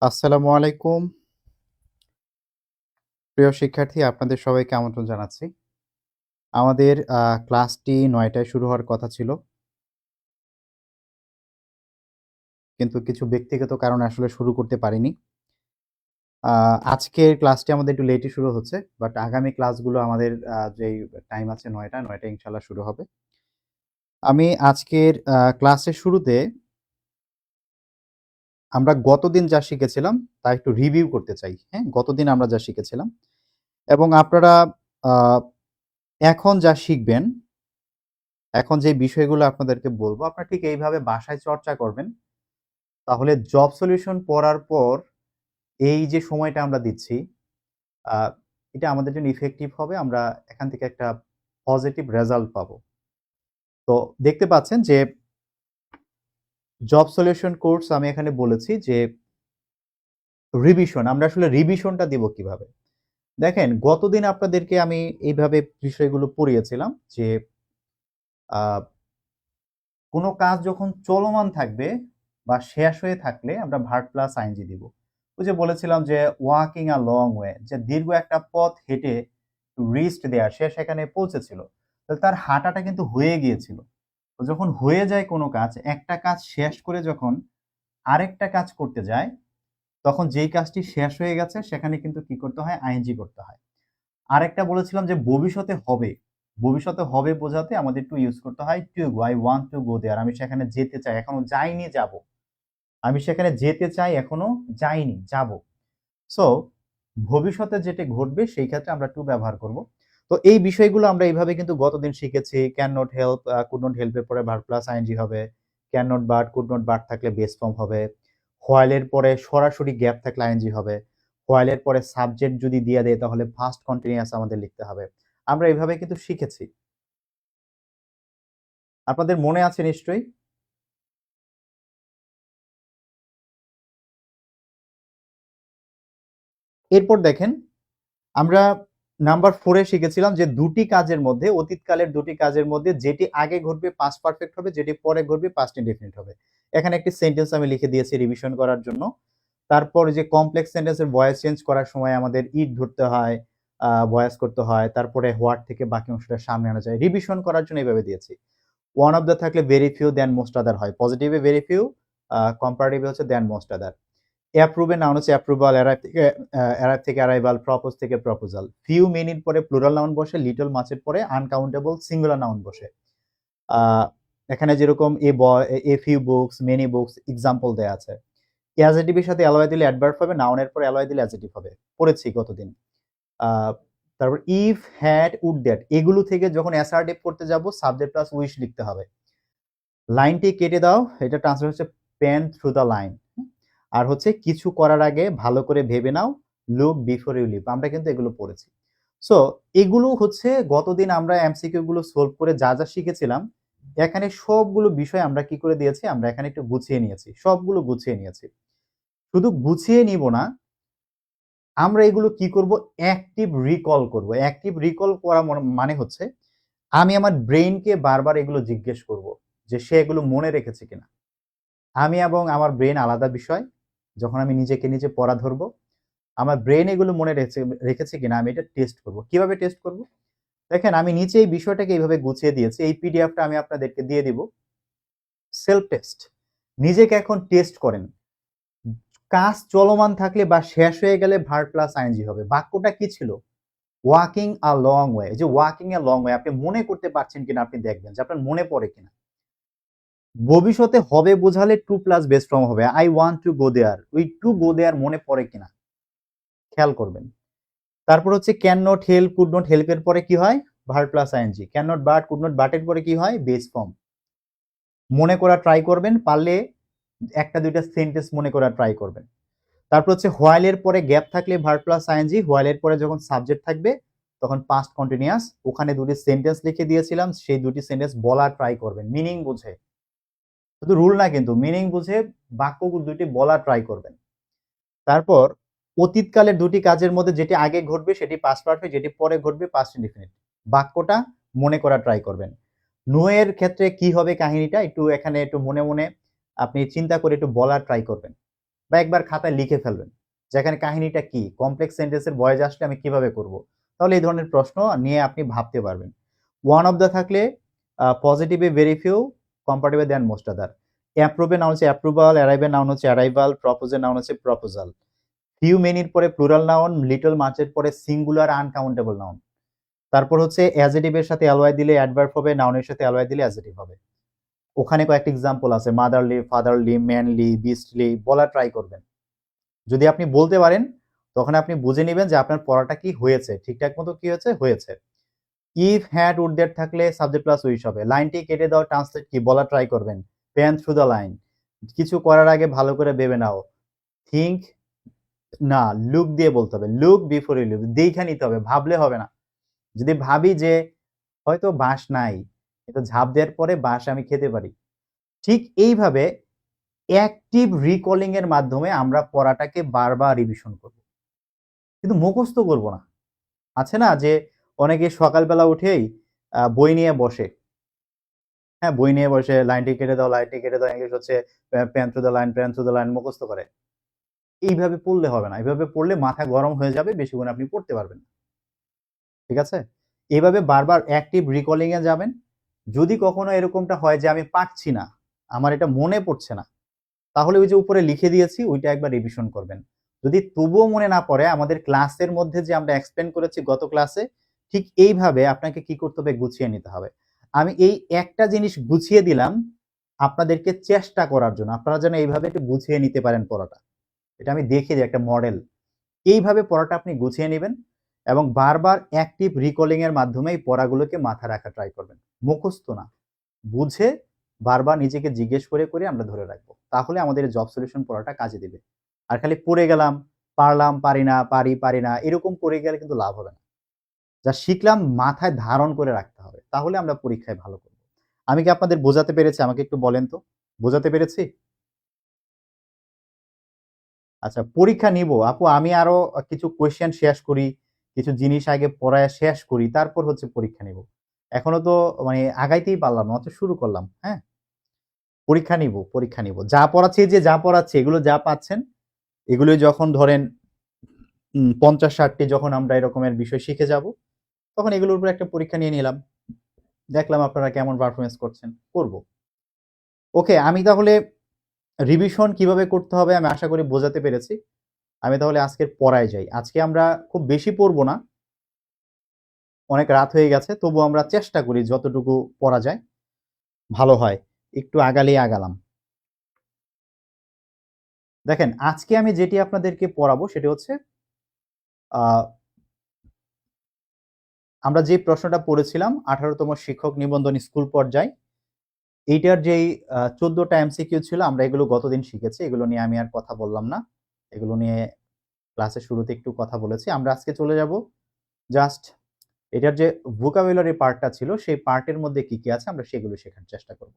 আসসালামু আলাইকুম। প্রিয় শিক্ষার্থী, আপনাদের সবাইকে আমন্ত্রণ জানাচ্ছি। আমাদের ক্লাসটি ৯ টায় শুরু হওয়ার কথা ছিল। কিন্তু কিছু ব্যক্তিগত কারণে আসলে শুরু করতে পারিনি। আ আজকের ক্লাসটি আমাদের একটু লেটে শুরু হচ্ছে। বাট আগামী ক্লাসগুলো আমাদের যেই টাইম আছে ৯ টা, ৯ টায় ইনশাআল্লাহ শুরু হবে। আমি আজকের ক্লাসের শুরুতে আমরা গতদিন যা শিখেছিলাম তা একটু রিভিউ করতে চাই। হ্যাঁ? গতদিন আমরা যা শিখেছিলাম এবং আপনারা আ এখন যা শিখবেন, এখন যে বিষয়গুলো আপনাদেরকে বলব, আপনারা ঠিক এইভাবে বাসায় চর্চা করবেন। তাহলে জব সলিউশন পড়ার পর এই যে সময়টা আমরা দিচ্ছি, আ এটা আমাদের জন্য ইফেক্টিভ হবে। আমরা এখান থেকে একটা পজিটিভ রেজাল্ট পাবো। তো দেখতে পাচ্ছেন যে জব সলিউশন কোর্স আমি এখানে বলেছি যে রিভিশন, আমরা আসলে রিভিশনটা দিব কিভাবে? দেখেন গতদিন আপনাদেরকে আমি এইভাবে বিষয়গুলো পড়িয়েছিলাম যে আ কোন কাজ যখন চলমান থাকবে বা শেষ হয়ে থাকলে আমরা ভার্ব প্লাস আইএনজি দিব। ওই যে বলেছিলাম যে ওয়াকিং আ লং ওয়ে, যে দীর্ঘ একটা পথ হেঁটে রিস্ট দেয়া, সে সেখানে পৌঁছেছিল। তো তার হাঁটাটা কিন্তু হয়ে গিয়েছিল। তো যখন হয়ে যায় কোনো কাজ, একটা কাজ শেষ করে যখন আরেকটা কাজ করতে যায়, তখন যেই কাজটি শেষ হয়ে গেছে সেখানে কিন্তু কি করতে হয়? আইএনজি করতে হয়। আরেকটা বলেছিলাম যে ভবিষ্যতে হবে। ভবিষ্যতে হবে বোঝাতে আমাদের টু ইউজ করতে হয় to go. I want to go there. আমি সেখানে যেতে চাই। এখনো যাইনি, যাবো। আমি সেখানে যেতে চাই, এখনো যাইনি, যাবো। সো ভবিষ্যতে যেটা ঘটবে সেই ক্ষেত্রে আমরা টু ব্যবহার করব। তো এই বিষয়গুলো আমরা এইভাবে কিন্তু গতদিন শিখেছি। Can not help, could not help এর পরে ভার্ব প্লাস আইএনজি হবে। Can not but, could not but থাকলে বেস ফর্ম হবে। হোয়াইল এর পরে সরাসরি গ্যাপ থাকলে আইএনজি হবে। হোয়াইল এর পরে সাবজেক্ট যদি দিয়ে দেয় তাহলে পাস্ট কন্টিনিউয়াস আমাদের লিখতে হবে। আমরা এভাবে কিন্তু শিখেছি। আপনাদের মনে আছে নিশ্চয়ই? এরপর দেখেন আমরা নাম্বার 4 এ শিখেছিলাম যে দুটি কাজের মধ্যে, অতীতকালের দুটি কাজের মধ্যে যেটি আগে ঘটবে পাস্ট পারফেক্ট হবে, যেটি পরে ঘটবে পাস্ট ইনডেফিনিট হবে। এখানে একটি সেন্টেন্স আমি লিখে দিয়েছি রিভিশন করার জন্য। তারপর যে কমপ্লেক্স সেন্টেন্সের ভয়েস চেঞ্জ করার সময় আমাদের ইট ধরতে হয়, ভয়েস করতে হয়। তারপরে হোয়াট থেকে বাকি অংশটা সামনে আনা যায়। রিভিশন করার জন্য এভাবে দিয়েছি। ওয়ান অফ দ্য থাকলে ভেরি ফিউ দেন মোস্ট আদার হয়। পজিটিভে ভেরি ফিউ, কম্পারেটিভে হচ্ছে দেন মোস্ট আদার। অ্যাপ্রুভ এর নাউন হচ্ছে অ্যাপ্রুভাল, অ্যারাইভ থেকে অ্যারাইভাল, প্রপোজ থেকে প্রপোজাল। ফিউ মেনির পরে প্লুরাল নাউন বসে, লিটল মাচের পরে আনকাউন্টেবল সিঙ্গুলার নাউন বসে। এখানে যেরকম a few books, many books example দেয়া আছে। অ্যাডজেক্টিভের সাথে অ্যালয় দিলে অ্যাডভার্ব হবে, নাউনের পরে অ্যালয় দিলে অ্যাডজেক্টিভ হবে। পড়েছি গতদিন। আ তারপর ইফ, হ্যাড, উড, দ্যাট এগুলো থেকে যখন অ্যাসার্টিভ করতে যাব সাবজেক্ট প্লাস উইশ লিখতে হবে। লাইনটি কেটে দাও, এটা ট্রান্সলেট হচ্ছে পেন থ্রু দ্য লাইন। আর হচ্ছে কিছু করার আগে ভালো করে ভেবে নাও, লুক বিফোর ইউ লিভ। আমরা কিন্তু এগুলো পড়েছি। সো এগুলো হচ্ছে গতদিন আমরা এমসিকিউ গুলো সলভ করে যা যা শিখেছিলাম, এখানে সবগুলো বিষয় আমরা কি করে দিয়েছি, আমরা এখানে একটু গুছিয়ে নিয়েছি, সবগুলো গুছিয়ে নিয়েছি। শুধু গুছিয়ে নিব না, আমরা এগুলো কি করব, অ্যাক্টিভ রিকল করব। অ্যাক্টিভ রিকল করা মানে হচ্ছে আমি আমার ব্রেইনকে বারবার এগুলো জিজ্ঞেস করব যে সে এগুলো মনে রেখেছে কিনা। আমি এবং আমার ব্রেইন আলাদা বিষয়। যখন আমি নিজেকে নিজে পড়া ধরব, আমার ব্রেইন এগুলো মনে রেখেছে কিনা আমি এটা টেস্ট করব। কিভাবে টেস্ট করব? দেখেন আমি নিচে এই বিষয়টাকে এইভাবে গুছিয়ে দিয়েছি। এই পিডিএফটা আমি আপনাদেরকে দিয়ে দিব। Self test. নিজেকে এখন টেস্ট করেন। কাজ চলমান থাকলে বা শেষ হয়ে গেলে ভার্ব প্লাস আইএনজি হবে। বাক্যটা কি ছিল? Walking a long way. এই যে ওয়াকিং আ লং ওয়ে আপনি মনে করতে পারছেন কিনা আপনি দেখবেন যে আপনার মনে পড়ে কিনা। ভবিষ্যতে হবে বোঝালে টু প্লাস বেস ফর্ম হবে। আই ওয়ান্ট টু গো দেয়ার। ওই টু গো দেয়ার মনে পড়ে কিনা খেয়াল করবেন। তারপর হচ্ছে can not help, could not help এর পরে কি হয়? Verb plus ING. Can not but, could not but এর পরে কি হয়? Base form. মনে করা ট্রাই করবেন, পারলে একটা দুইটা সেন্টেন্স মনে করা ট্রাই করবেন। তারপর হচ্ছে হোয়াইল এর পরে গ্যাপ থাকলে ভার্ব প্লাস আইএনজি, হোয়াইল এর পরে যখন সাবজেক্ট থাকবে তখন পাস্ট কন্টিনিউয়াস। ওখানে দুটি সেন্টেন্স লিখে দিয়েছিলাম, সেই দুটি সেন্টেন্স বলা ট্রাই করবেন মিনিং বুঝে। শুধু রুল না কিন্তু, মিনিং বুঝে বাক্য দুটি বলা ট্রাই করবেন। তারপর অতীতকালের দুটি কাজের মধ্যে যেটি আগে ঘটবে সেটি পাস্ট পারফেক্ট, যেটি পরে ঘটবে পাস্ট ইনডিফিনিট। বাক্যটা মনে করা ট্রাই করবেন। নোয়ের ক্ষেত্রে কি হবে কাহিনীটা একটু এখানে একটু মনে আপনি চিন্তা করে একটু বলার ট্রাই করবেন। বা একবার খাতায় লিখে ফেলবেন যেখানে কাহিনীটা কি, কমপ্লেক্স সেন্টেন্সের ভয়েস আসলে আমি কিভাবে করব। তাহলে এই ধরনের প্রশ্ন নিয়ে আপনি ভাবতে পারবেন। ওয়ান অফ দ্য থাকলে পজিটিভে ভেরি ফিউ, কম্পারেটিভে দেন মোস্ট আদার। অ্যাপ্রুভে নাউন হচ্ছে অ্যাপ্রুভাল, অ্যারাইভে নাউন হচ্ছে অ্যারাইভাল, প্রপোজে নাউন হচ্ছে প্রপোজাল। ফিউ মেনির পরে প্লুরাল নাউন, লিটল মাচের পরে সিঙ্গুলার আনকাউন্টেবল নাউন। তারপর হচ্ছে অ্যাজেটিভের সাথে অ্যালওয়াই দিলে অ্যাডভার্ব হবে, নাউনের সাথে অ্যালওয়াই দিলে অ্যাজেটিভ হবে। ওখানে কয়েকটা এক্সাম্পল আছে, মাদারলি, ফাদারলি, ম্যানলি, বিস্টলি, বলা ট্রাই করবেন। যদি আপনি বলতে পারেন তখন আপনি বুঝে নেবেন যে আপনার পড়াটা কি হয়েছে, ঠিকঠাক মতো কি হয়েছে। ইফ হ্যাড উড দ্যাট থাকলে সাবজেক্ট প্লাস উইশ হবে। লাইনটি কেটে দাও, ট্রান্সলেট কি, বলা ট্রাই করবেন। প্যান থ্রু দ্য লাইন, কিছু করার আগে ভালো করে ভেবে নাও। থিঙ্ক না, লুক দিয়ে বলতে হবে, লুক বিফোর ইউ লুক, দেখে নিতে হবে, ভাবলে হবে না। যদি ভাবি যে হয়তো বাঁশ নাই, কিন্তু ঝাঁপ দেওয়ার পরে বাঁশ আমি খেতে পারি, ঠিক এইভাবে অ্যাক্টিভ রিকলিং এর মাধ্যমে আমরা পড়াটাকে বারবার রিভিশন করব, কিন্তু মুখস্থ করব না। আছে না যে অনেকে সকালবেলা উঠেই বই নিয়ে বসে, হ্যাঁ বই নিয়ে বসে, লাইনটি কেটে দাও, লাইনটি কেটে দাও, ইংলিশ হচ্ছে pan through the line, pan through the line মুখস্থ করে। এইভাবে পড়লে হবে না, এইভাবে পড়লে মাথা গরম হয়ে যাবে, বেশিক্ষণ আপনি পড়তে পারবেন না। ঠিক আছে, এইভাবে বারবার অ্যাক্টিভ রিকলিং এ যাবেন। যদি কখনো এরকমটা হয় যে আমি পারছি না, আমার এটা মনে পড়ছে না, তাহলে ওই যে উপরে লিখে দিয়েছি ওইটা একবার রিভিশন করবেন। যদি তবুও মনে না পড়ে, আমাদের ক্লাসের মধ্যে যে আমরা এক্সপ্লেন করেছি গত ক্লাসে, ঠিক এইভাবে আপনাকে কি করতে হবে, গুছিয়ে নিতে হবে। আমি এই একটা জিনিস গুছিয়ে দিলাম আপনাদেরকে চেষ্টা করার জন্য, আপনারা যেন এইভাবে একটু গুছিয়ে নিতে পারেন পড়াটা। এটা আমি দেখি যে একটা মডেল, এইভাবে পড়াটা আপনি গুছিয়ে নেবেন এবং বারবার অ্যাক্টিভ রিকলিং এর মাধ্যমে এই পড়াগুলোকে মাথায় রাখা ট্রাই করবেন। মুখস্থ না, বুঝে বারবার নিজেকে জিজ্ঞেস করে করে আমরা ধরে রাখবো, তাহলে আমাদের জব সলিউশন পড়াটা কাজে দিবে। আর খালি পড়ে গেলাম, পারলাম, পারি না, পারি না, এরকম করে গেলে কিন্তু লাভ হবে না। যা শিখলাম মাথায় ধারণ করে রাখতে হবে, তাহলে আমরা পরীক্ষায় ভালো করব। আমি কি আপনাদের বোঝাতে পেরেছি? আমাকে একটু বলেন তো, বোঝাতে পেরেছি? আচ্ছা, পরীক্ষা নিব আপু, আমি আরো কিছু কোয়েশ্চেন শেষ করি, কিছু জিনিস আগে পড়ায় শেষ করি, তারপর হচ্ছে পরীক্ষা নিব। এখনো তো মানে আগাইতেই পারলাম না, মাত্র শুরু করলাম। হ্যাঁ, পরীক্ষা নিব। যা পড়াচ্ছি, যে যা পড়াচ্ছি এগুলো যা পাচ্ছেন, এগুলো যখন ধরেন 50-60টি যখন আমরা এরকমের বিষয় শিখে যাব, তখন এগুলোর উপর একটা পরীক্ষা নিয়ে নিলাম, দেখলাম আপনারা কেমন পারফরমেন্স করছেন, করব। ওকে, আমি তাহলে রিভিশন কিভাবে করতে হবে আমি আশা করি বোঝাতে পেরেছি। আমি তাহলে আজকের পড়ায় যাই। আজকে আমরা খুব বেশি পড়বো না, অনেক রাত হয়ে গেছে, তবু আমরা চেষ্টা করি যতটুকু পড়া যায় ভালো হয়। একটু আগালেই আগালাম। দেখেন, আজকে আমি যেটি আপনাদেরকে পড়াবো সেটি হচ্ছে আমরা যে প্রশ্নটা পড়েছিলাম 18তম শিক্ষক নিবন্ধন স্কুল পর্যায়, এইটার যেই 14টা এমসিকিউ ছিল, আমরা এগুলো গতদিন শিখেছি, এগুলো নিয়ে আমি আর কথা বললাম না। এগুলো নিয়ে ক্লাসের শুরুতে একটু কথা বলেছি। আমরা আজকে চলে যাব জাস্ট এটার যে ভোকাবুলারি পার্টটা ছিল, সেই পার্টের মধ্যে কি আছে আমরা সেগুলো শেখার চেষ্টা করব।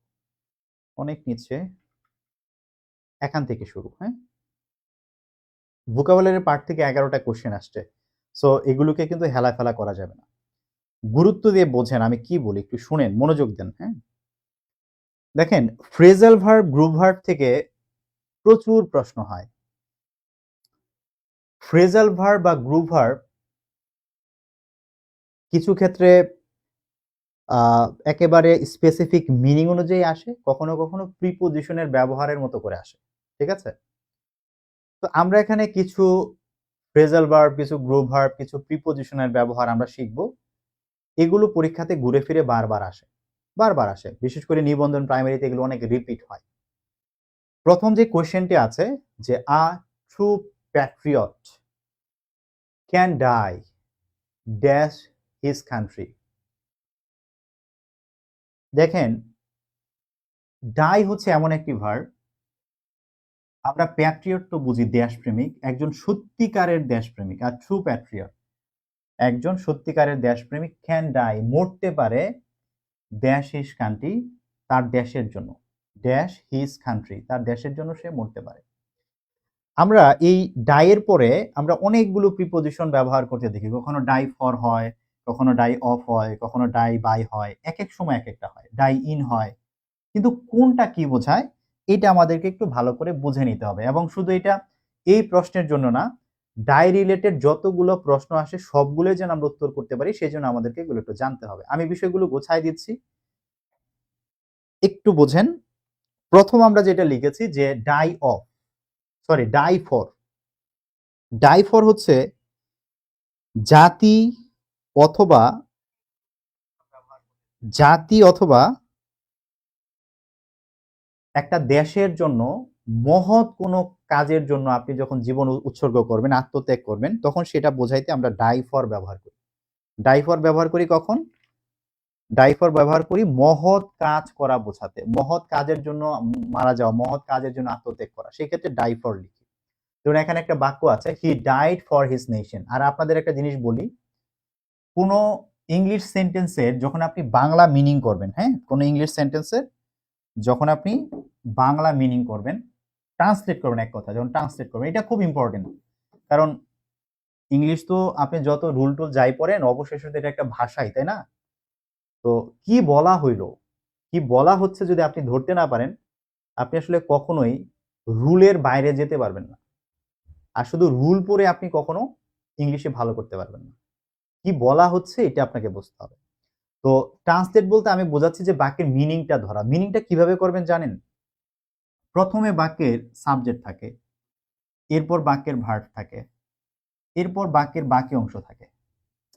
অনেক নিচে এখান থেকে শুরু। হ্যাঁ, ভোকাবুলারি পার্ট থেকে 11টা কোশ্চেন আসছে, সো এগুলোকে কিন্তু হেলাফেলা করা যাবে না। গুরুত্ব দিয়ে বোঝেন আমি কি বলি, একটু শুনেন, মনোযোগ দেন। হ্যাঁ, দেখেন, ফ্রেজাল ভার্ব, গ্রুপ ভার্ব থেকে প্রচুর প্রশ্ন হয়। ফ্রেজাল ভার্ব বা গ্রুপ ভার্ব কিছু ক্ষেত্রে একেবারে স্পেসিফিক মিনিং অনুযায়ী আসে, কখনো কখনো প্রিপোজিশনের ব্যবহারের মতো করে আসে। ঠিক আছে, তো আমরা এখানে কিছু ফ্রেজাল ভার্ব, কিছু গ্রুপ ভার্ব, কিছু প্রিপোজিশনের ব্যবহার আমরা শিখব। এগুলো পরীক্ষাতে ঘুরে ফিরে বারবার আসে, বিশেষ করে নিবন্ধন প্রাইমারিতে এগুলো অনেক রিপিট হয়। প্রথম যে কোশ্চেনটি আছে যে a true patriot can die dash his country. দেখেন, ডাই হচ্ছে এমন একটি ভার্ব, আমরা প্যাট্রিয়ট তো বুঝি দেশপ্রেমিক, একজন সত্যিকারের দেশপ্রেমিক, আর ট্রু প্যাট্রিয়ট একজন সত্যিকারের দেশপ্রেমিক ক্যান ডাই মরতে পারে ড্যাশ হিজ কান্ট্রি তার দেশের জন্য, ড্যাশ হিজ কান্ট্রি তার দেশের জন্য সে মরতে পারে। আমরা এই ডাইয়ের পরে আমরা অনেকগুলো প্রিপোজিশন ব্যবহার করতে দেখি, কখনো ডাই ফর হয়, কখনো ডাই অফ হয়, কখনো ডাই বাই হয়, এক এক সময় এক একটা হয়, ডাই ইন হয়, কিন্তু কোনটা কি বোঝায় এটা আমাদেরকে একটু ভালো করে বুঝে নিতে হবে। এবং শুধু এটা এই প্রশ্নের জন্য না, ডাই রিলেটেড যতগুলো প্রশ্ন আসে সবগুলোই যেন আমরা উত্তর করতে পারি, সেই জন্য আমাদেরকে এগুলো একটু জানতে হবে। আমি বিষয়গুলো গোছায় দিচ্ছি, একটু বোঝেন। প্রথম আমরা যেটা লিখেছি যে ডাই ফর হচ্ছে জাতি অথবা একটা দেশের জন্য মহৎ কোনো কাজের জন্য আপনি যখন জীবন উৎসর্গ করবেন, আত্মত্যাগ করবেন, তখন সেটা বোঝাইতে আমরা ডাই ফর ব্যবহার করি। ডাই ফর ব্যবহার করি কখন? ডাই ফর ব্যবহার করি মহৎ কাজ করা বোঝাতে, মহৎ কাজের জন্য মারা যাওয়া, মহৎ কাজের জন্য আত্মত্যাগ করা, সেই ক্ষেত্রে ডাই ফর লিখি। ধরুন এখানে একটা বাক্য আছে, he died for his nation. আর আপনাদের একটা জিনিস বলি, কোনো ইংলিশ সেন্টেন্সের যখন আপনি বাংলা মিনিং করবেন, হ্যাঁ, কোনো ইংলিশ সেন্টেন্সের যখন আপনি বাংলা মিনিং করবেন, ট্রান্সলেট করবেন, এক কথা যখন ট্রান্সলেট করবেন, এটা খুব ইম্পর্টেন্ট। কারণ ইংলিশ তো আপনি যত রুল টুল যাই পড়েন, অবশেষে এটা একটা ভাষাই, তাই না? তো কি বলা হইলো, কি বলা হচ্ছে যদি আপনি ধরতে না পারেন, আপনি আসলে কখনোই রুলের বাইরে যেতে পারবেন না। আর শুধু রুল পড়ে আপনি কখনো ইংলিশে ভালো করতে পারবেন না। কি বলা হচ্ছে এটা আপনাকে বুঝতে হবে। তো ট্রান্সলেট বলতে আমি বোঝাচ্ছি যে বাক্যের মিনিংটা ধরা। মিনিংটা কিভাবে করবেন জানেন? প্রথমে বাক্যের সাবজেক্ট থাকে, এরপর বাক্যের ভার্ব থাকে, এরপর বাক্যের বাকি অংশ থাকে।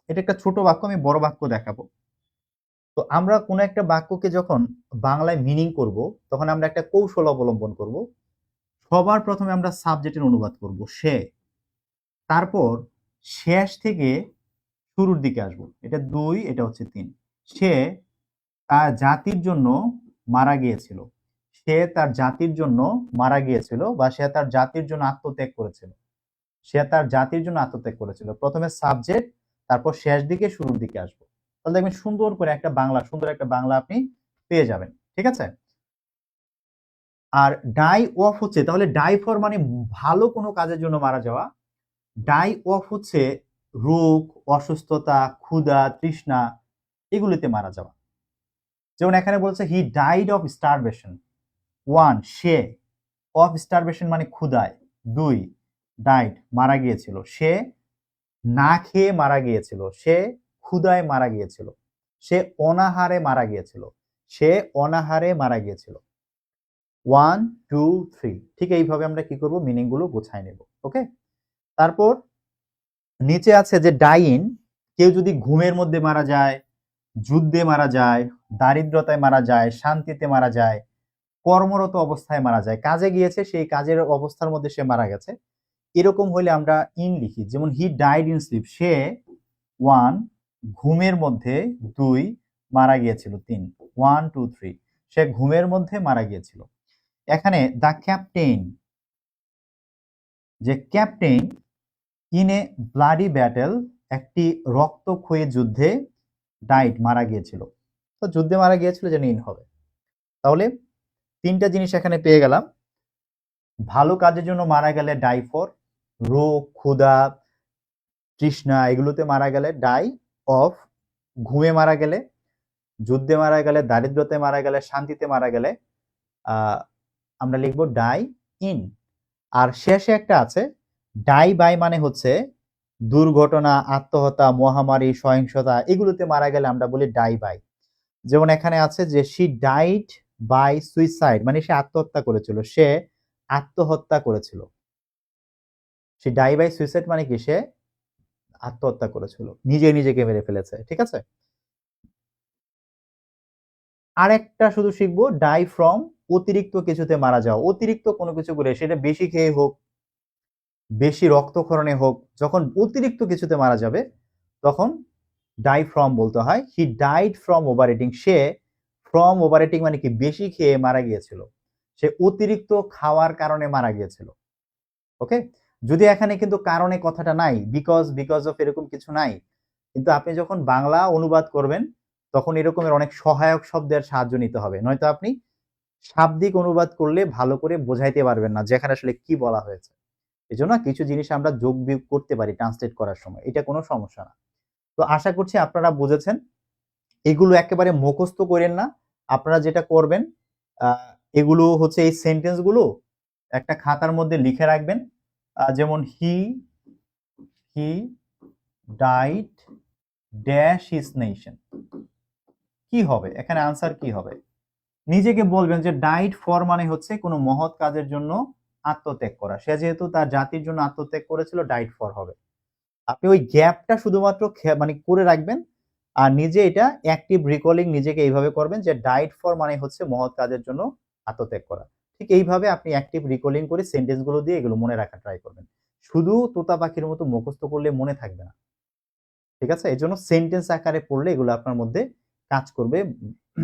এটা একটা ছোট বাক্য, আমি বড় বাক্য দেখাবো। তো আমরা কোনো একটা বাক্যকে যখন বাংলায় মিনিং করব, তখন আমরা একটা কৌশল অবলম্বন করব। সবার প্রথমে আমরা সাবজেক্টের অনুবাদ করব সে, তারপর শেষ থেকে শুরুর দিকে আসবো। এটা 2, এটা হচ্ছে 3। সে তার জাতির জন্য মারা গিয়েছিল, সে তার জাতির জন্য মারা গিয়েছিল, বা সে তার জাতির জন্য আত্মত্যাগ করেছিল, সে তার জাতির জন্য আত্মত্যাগ করেছিল। প্রথমে সাবজেক্ট, তারপর শেষ দিকে শুরুর দিকে আসবো। তাহলে দেখবেন সুন্দর করে একটা বাংলা, সুন্দর একটা বাংলা আপনি পেয়ে যাবেন। ঠিক আছে? আর ডাই অফ হচ্ছে, তাহলে ডাই ফর মানে ভালো কোনো কাজের জন্য মারা যাওয়া। ডাই অফ হচ্ছে রোগ, অসুস্থতা, ক্ষুধা, তৃষ্ণা, এগুলিতে মারা যাওয়া। যেমন এখানে বলছে he died of starvation. 1, say, of starvation মানে ক্ষুধায়। 2, ডাইড, মারা গিয়েছিল। সে না খেয়ে মারা গিয়েছিল, সে ক্ষুধায় মারা গিয়েছিল, সে অনাহারে মারা গিয়েছিল, সে অনাহারে মারা গিয়েছিল। 1, 2, 3। ঠিক এইভাবে আমরা কি করব, মিনিং গুলো গোছায় নেব। ওকে, তারপর নিচে আছে যে ডাইন, কেউ যদি ঘুমের মধ্যে মারা যায়, যুদ্ধে মারা যায়, দারিদ্রতায় মারা যায়, শান্তিতে মারা যায়, কর্মরত অবস্থায় মারা যায়, কাজে গিয়েছে, সেই কাজের অবস্থার মধ্যে সে মারা গেছে, এরকম হলে আমরা ইন লিখি। যেমন হি ডাইড ইন স্লিপ, সে 1 ঘুমের মধ্যে, 2 মারা গিয়েছিল, 3, 1, 2, 3, সে ঘুমের মধ্যে মারা গিয়েছিল। এখানে দ্য ক্যাপ্টেন, যে captain in a bloody battle, একটি রক্তক্ষয়ী যুদ্ধে, ডাইড মারা গিয়েছিল। তো যুদ্ধে মারা গিয়েছিল, যেন ইন হবে। তাহলে 3টা জিনিস এখানে পেয়ে গেলাম। ভালো কাজের জন্য মারা গেলে ডাই ফর, রোগ, ক্ষুধা, তৃষ্ণা, এগুলোতে মারা গেলে ডাই অফ, ঘুমে মারা গেলে, যুদ্ধে মারা গেলে, দারিদ্রতে মারা গেলে, শান্তিতে মারা গেলে আমরা লিখবো ডাই ইন। আর শেষে একটা আছে ডাই বাই, মানে হচ্ছে দুর্ঘটনা, আত্মহত্যা, মহামারী, সহিংসতা, এগুলোতে মারা গেলে আমরা বলি ডাই বাই। যেমন এখানে আছে যে শি ডাইড বাই সুইসাইড, মানে সে আত্মহত্যা করেছিল, সে আত্মহত্যা করেছিল। সে ডাই বাই সুইসাইড মানে কি, সে আত্মহত্যা করেছিল, নিজেকে মেরে ফেলেছে। ঠিক আছে? আরেকটা শুধু শিখবো ডাই ফ্রম, অতিরিক্ত কিছুতে মারা যাওয়া। অতিরিক্ত কোনো কিছু করে, সেটা বেশি খেয়ে হোক, বেশি রক্তক্ষরণে হোক, যখন অতিরিক্ত কিছুতে মারা যাবে তখন ডাই ফ্রম বলতে হয়। He died from over eating, say from over eating মানে কি, বেশি খেয়ে মারা গিয়েছিল, সে অতিরিক্ত খাওয়ার কারণে মারা গিয়েছিল। ওকে, যদি এখানে কিন্তু কারণে কথাটা নাই, বিকজ অফ এরকম কিছু নাই, কিন্তু আপনি যখন বাংলা অনুবাদ করবেন তখন এরকমের অনেক সহায়ক শব্দের সাহায্য নিতে হবে, নয়তো আপনি শাব্দিক অনুবাদ করলে ভালো করে বোঝাইতে পারবেন না যেখানে আসলে কি বলা হয়েছে। এজন্য কিছু জিনিস আমরা যোগ বিয়োগ করতে পারি ট্রান্সলেট করার সময়, এটা কোনো সমস্যা না। তো আশা করছি আপনারা বুঝেছেন। এগুলো একেবারে মুখস্থ করেন না, আপনারা যেটা করবেন এগুলো হচ্ছে এই সেন্টেন্স গুলো একটা খাতার মধ্যে লিখে রাখবেন, যেমন he died dash his nation, কি হবে এখানে? আনসার কি হবে? নিজেকে বলবেন যে ডাইড ফর মানে হচ্ছে কোনো মহৎ কাজের জন্য আত্মত্যাগ করা। সে যেহেতু তার জাতির জন্য আত্মত্যাগ করেছিল, ডাইড ফর হবে। আপনি ওই গ্যাপটা শুধুমাত্র মানে করে রাখবেন, আর নিজে এটা অ্যাক্টিভ রিকলিং নিজেকে এইভাবে করবেন যে ডাইড ফর মানে হচ্ছে মহৎ কাজের জন্য আত্মত্যাগ করা। ঠিক এইভাবে আপনি অ্যাক্টিভ রিকলিং করে সেন্টেন্সগুলো দিয়ে এগুলো মনে রাখা ট্রাই করবেন। শুধু তোতা পাখির মতো মুখস্থ করলে মনে থাকবে না, ঠিক আছে? এই জন্য সেন্টেন্স আকারে পড়লে এগুলো আপনার মধ্যে কাজ করবে,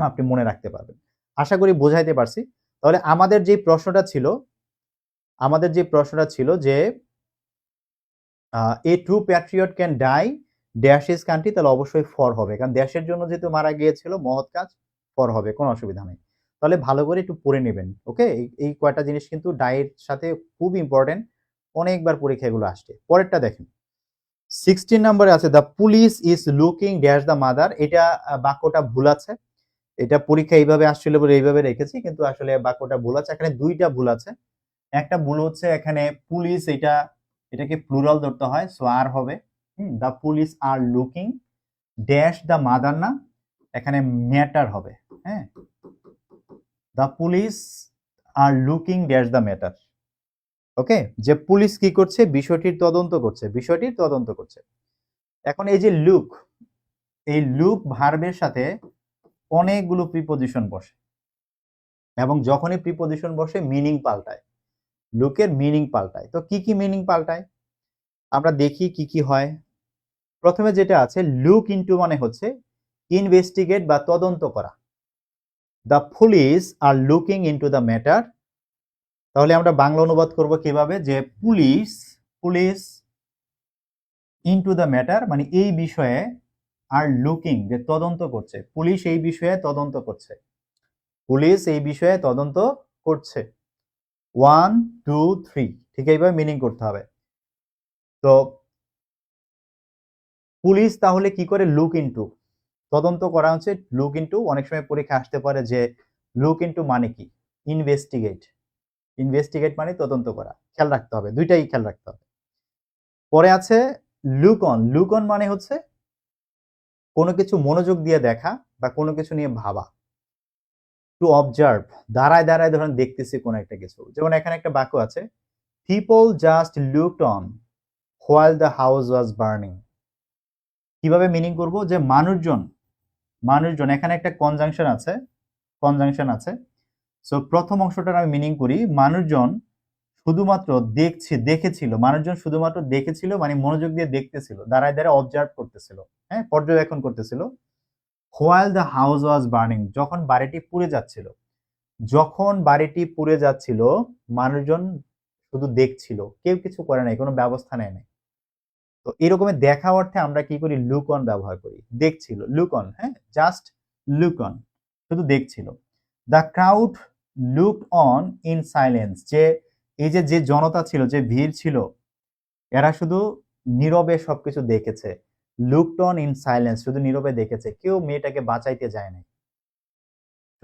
আপনি মনে রাখতে পারবেন। আশা করি বোঝাইতে পারছি। তাহলে আমাদের যে প্রশ্নটা ছিল যে a true patriot can die dash his country, তাহলে অবশ্যই ফর হবে, কারণ দেশের জন্য যেহেতু মারা গিয়েছিল মহৎ কাজ, ফর হবে, কোনো অসুবিধা নেই। তাহলে ভালো করে একটু পড়ে নেবেন, ওকে? এই কয়টা জিনিস কিন্তু ডাইয়ের সাথে খুব ইম্পর্টেন্ট, অনেকবার পরীক্ষা এগুলো আসছে। পরেরটা দেখেন, 16 নম্বরে আছে the police is looking dash the mother. এটা বাক্যটা ভুল আছে, এটা পরীক্ষা এইভাবে আসছিল বলে এইভাবে রেখেছি, কিন্তু আসলে বাক্যটা ভুল আছে। এখানে দুইটা ভুল আছে। একটা ভুল হচ্ছে এখানে পুলিশ, এটাকে প্লুরাল ধরতে হয়, সো আর হবে। The police are looking dash the mother, না, এখানে ম্যাটার হবে। হ্যাঁ, the police are looking dash the matter. Okay, যে পুলিশ কি করছে? বিষয়টির তদন্ত করছে। এখন এই যে লুক, এই লুক ভার্বের সাথে অনেকগুলো প্রিপজিশন বসে, এবং যখনই প্রিপজিশন বসে মিনিং পাল্টায়, লুকের মিনিং পাল্টায়। তো কি কি মিনিং পাল্টায় আমরা দেখি কি কি হয়। প্রথমে যেটা আছে, লুক ইনটু মানে হচ্ছে ইনভেস্টিগেট বা তদন্ত করা। The police are looking into the matter. তাহলে আমরা বাংলা অনুবাদ করব কিভাবে? যে পুলিশ ইনটু দ্য ম্যাটার মানে এই বিষয়ে, আর লুকিং যে তদন্ত করছে, পুলিশ এই বিষয়ে তদন্ত করছে, পুলিশ এই বিষয়ে তদন্ত করছে। 1 2 3, ঠিক এইভাবে মিনিং করতে হবে। তো পুলিশ তাহলে কি করে? লুক ইনটু, তদন্ত করা হচ্ছে, লুক ইনটু। অনেক সময় পরীক্ষা আসতে পারে যে লুক ইনটু মানে কি? ইনভেস্টিগেট মানে তদন্ত করা। খেয়াল রাখতে হবে, দুইটাই খেয়াল রাখতে হবে। পরে আছে লুক অন মানে হচ্ছে কোনো কিছু মনোযোগ দিয়ে দেখা বা কোনো কিছু নিয়ে ভাবা। টু অবজার্ভ, দাঁড়ায় ধরেন দেখতেছি কোন একটা কিছু। যেমন এখানে একটা বাক্য আছে, people just looked on while the house was burning. কিভাবে মিনিং করব? যে মানুষজন, এখানে একটা কনজাংশন আছে। সো প্রথম অংশটার আমি মিনিং করি, মানুষজন শুধুমাত্র মানুষজন শুধুমাত্র দেখেছিল মানে মনোযোগ দিয়ে দেখতেছিল, দাঁড়ায় অবজার্ভ করতেছিল, হ্যাঁ, পর্যবেক্ষণ করতেছিল। While the house was burning, যখন বাড়িটি পুড়ে যাচ্ছিল মানুষজন শুধু দেখছিল, কেউ কিছু করে নাই, কোনো ব্যবস্থা নেয় নাই। তো এরকমের দেখা অর্থে আমরা কি করি? লুক অন ব্যবহার করি। দেখছিল, লুক অন, হ্যাঁ, জাস্ট লুক অন, শুধু দেখছিল। The crowd look on in silence, যে এই যে জনতা ছিল, যে ভিড় ছিল, এরা শুধু নীরবে সবকিছু দেখেছে। লুকড অন ইন সাইলেন্স, শুধু নীরবে দেখেছে, কেউ মেয়েটাকে বাঁচাইতে যায় নাই,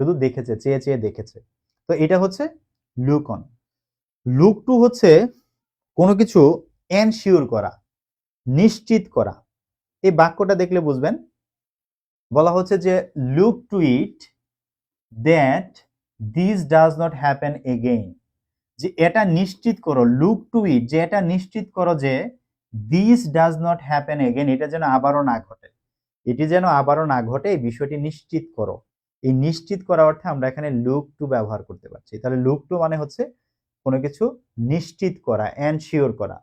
শুধু দেখেছে, চেয়ে দেখেছে। তো এটা হচ্ছে লুক অন। লুক টু হচ্ছে কোনো কিছু এনশিওর করা, নিশ্চিত করা। এই বাক্যটা দেখলে বুঝবেন, বলা হচ্ছে যে look to it that this does not happen again, যে এটা নিশ্চিত করো, লুক টু ইট, যে এটা নিশ্চিত করো যে this does not happen again, এটা যেন আবারও না ঘটে, এই বিষয়টি নিশ্চিত করো। এই নিশ্চিত করা অর্থে আমরা এখানে লুক টু ব্যবহার করতে পারছি। তাহলে লুক টু মানে হচ্ছে কোনো কিছু নিশ্চিত করা, এনশিওর করা।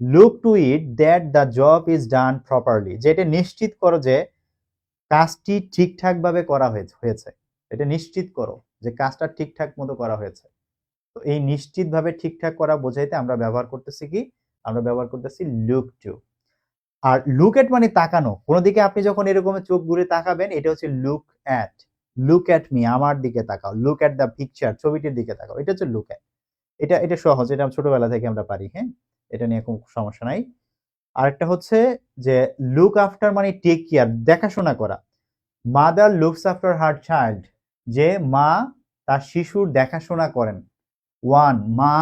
Look to it that the job is done properly, যে এটা নিশ্চিত করো যে কাজটি ঠিকঠাক ভাবে করা হয়েছে। এটা নিশ্চিত করো যে কাজটা ঠিকঠাক মতো করা হয়েছে। তো এই নিশ্চিতভাবে ঠিকঠাক করা বোঝাইতে আমরা ব্যবহার করতেছি কি? আমরা ব্যবহার করতেছি লুক টু। আর লুক এট মানে তাকানো, কোনো দিকে আপনি যখন এরকম চোখ ঘুরে তাকাবেন, এটা হচ্ছে লুক এট মি, আমার দিকে তাকাও। লুক এট দ্য পিকচার, ছবিটির দিকে তাকাও, এটা হচ্ছে লুক এট। এটা সহজ, এটা ছোটবেলা থেকে আমরা পারি, হ্যাঁ, এটা নিয়ে কোনো সমস্যা নাই। আরেকটা হচ্ছে যে লুক আফটার মানে টেক কেয়ার, দেখাশোনা করা। Mother looks after her child, যে মা তার শিশুর দেখাশোনা করেন। মা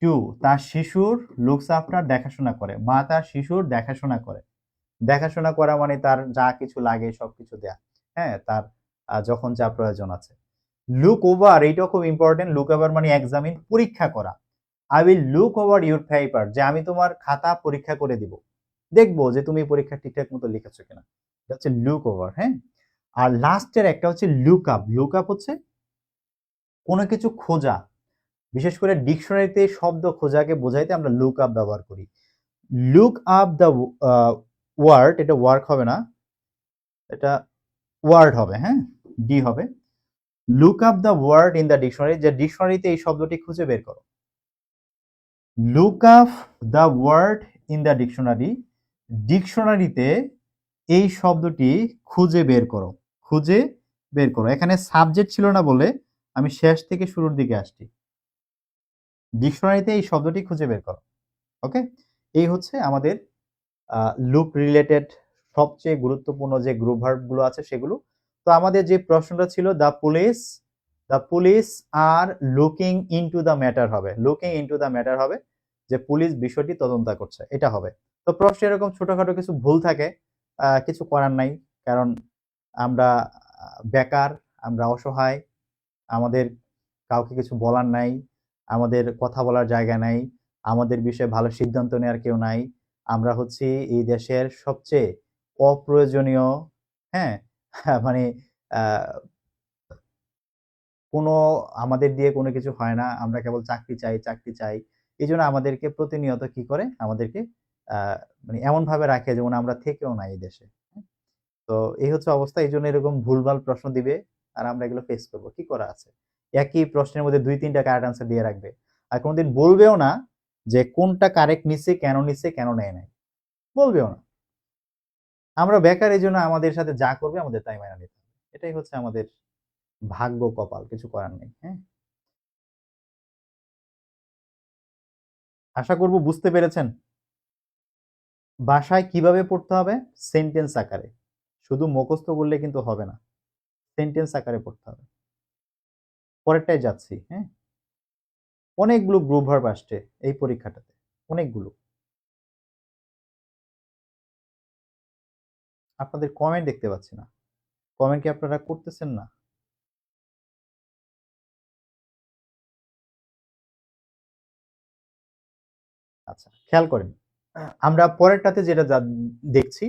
টু, তার শিশুর লুকস আফটার দেখাশোনা করে, মা তার শিশুর দেখাশোনা করে। দেখাশোনা করা মানে তার যা কিছু লাগে সবকিছু দেয়া, হ্যাঁ, তার যখন যা প্রয়োজন আছে। লুক ওভার, এইটাও খুব ইম্পর্টেন্ট। লুক ওভার মানে এক্সামিন, পরীক্ষা করা। I will look over your paper, যে আমি তোমার খাতা পরীক্ষা করে দিব, দেখবো যে তুমি পরীক্ষা ঠিকঠাক মতো লিখেছো কিনা। এটা হচ্ছে লুক ওভার, হ্যাঁ। আর লাস্টের একটা হচ্ছে লুক আপ। লুক আপ হচ্ছে কোনো কিছু খোঁজা, বিশেষ করে ডিকশনারিতে শব্দ খোঁজাকে বোঝাইতে আমরা লুক আপ ব্যবহার করি। লুক আপ দ্য ওয়ার্ড, এটা ওয়ার্ক হবে না, এটা ওয়ার্ড হবে, হ্যাঁ, ডি হবে। Look up the word in the dictionary, যে ডিকশনারিতে এই শব্দটি খুঁজে বের করো। Look up the word in the dictionary, ডিকশনারিতে এই শব্দটি খুঁজে বের করো। খুঁজে বের করো, এখানে সাবজেক্ট ছিল না বলে আমি শেষ থেকে শুরুর দিকে আসছি। ডিকশনারিতে এই শব্দটি খুঁজে বের করো। ওকে, এই হচ্ছে আমাদের লুক রিলেটেড সবচেয়ে গুরুত্বপূর্ণ যে গ্রুপ ভার্ব গুলো আছে সেগুলো। তো আমাদের যে প্রশ্নটা ছিল the police are looking into the matter হবে, লুকিং ইনটু দ্য ম্যাটার হবে, যে পুলিশ বিষয়টি তদন্ত করছে, এটা হবে। তো প্রশ্নে এরকম ছোটখাটো কিছু ভুল থাকে, কিছু করার নাই, কারণ আমরা বেকার, আমরা অসহায়, আমাদের কাউকে কিছু বলার নাই, আমাদের কথা বলার জায়গা নাই, আমাদের বিষয়ে ভালো সিদ্ধান্ত নেওয়ার কেউ নাই। আমরা হচ্ছি এই দেশের সবচেয়ে অপ্রয়োজনীয়, হ্যাঁ, মানে কোনো আমাদের দিয়ে কোনো কিছু হয় না, আমরা কেবল চাকরি চাই, চাকরি চাই। এই জন্য আমাদেরকে প্রতিনিয়ত কি করে, আমাদেরকে মানে এমনভাবে রাখে যেমন আমরা থেকেও না এই দেশে। তো এই হচ্ছে অবস্থা, এই জন্য এরকম ভুলভাল প্রশ্ন দিবে, আর আমরা এগুলো ফেস করবো, কি করা আছে। একই প্রশ্নের মধ্যে 2-3টা কারেক্ট আনসার দিয়ে রাখবে, আর কোনোদিন বলবেও না যে কোনটা কারেক্ট নিচ্ছে, কেন নেয় নাই, বলবেও না। আমরা বেকার, এই জন্য আমাদের সাথে যা করবে আমাদের তাই মেনে নিতে হবে। এটাই হচ্ছে আমাদের ভাগ্য, কপাল, কিছু করার নেই। হ্যাঁ, আশা করব বুঝতে পেরেছেন। বাসায় কিভাবে পড়তে হবে, সেন্টেন্স আকারে, শুধু মুখস্থ করলে কিন্তু হবে না, সেন্টেন্স আকারে পড়তে হবে। পরেরটায় যাচ্ছি, হ্যাঁ। অনেকগুলো গ্রুপ ভার্ব আসছে এই পরীক্ষাটাতে, অনেকগুলো। আপনাদের কমেন্ট দেখতে পাচ্ছি না, কমেন্ট কি আপনারা করতেছেন না? আচ্ছা, খেয়াল করেন, আমরা পরেরটাতে যেটা দেখছি,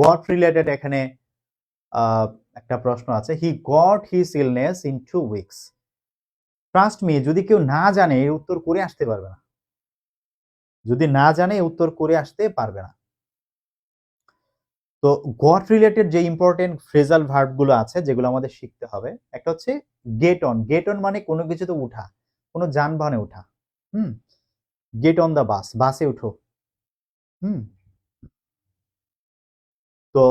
গট রিলেটেড, এখানে আহ, একটা প্রশ্ন আছে, he got his illness in 2 weeks. Trust me, যদি কেউ না জানে এর উত্তর করে আসতে পারবে না, যদি না জানে উত্তর করে আসতে পারবে না। তো গট রিলেটেড যে ইম্পর্টেন্ট ফ্রেজাল ভার্ব গুলো আছে যেগুলো আমাদের শিখতে হবে, একটা হচ্ছে গেট অন। গেট অন মানে কোনো কিছুতে উঠা, কোনো যানবাহনে উঠা। হুম, গেট অন দা বাস, বাসে উঠো। হুম, তো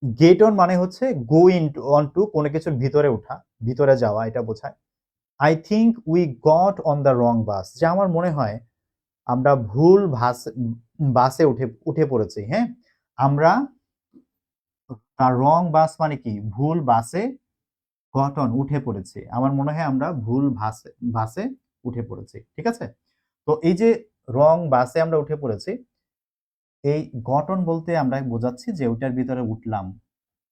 গেট অন মানে হচ্ছে গো ইন অন টু, কোনো কিছুর ভিতরে উঠা, ভিতরে যাওয়া, এটা বোঝায়। I think we got on the wrong bus, যে আমার মনে হয় আমরা ভুল বাসে উঠে উঠে পড়েছি। হ্যাঁ, আমরা রং বাস মানে কি, ভুল বাসে, গঠন উঠে পড়েছি, আমার মনে হয় আমরা ভুল বাসে বাসে উঠে পড়েছি, ঠিক আছে। তো এই যে রং বাসে আমরা উঠে পড়েছি, এই গঠন বলতে আমরা বোঝাচ্ছি যে ওইটার ভিতরে উঠলাম,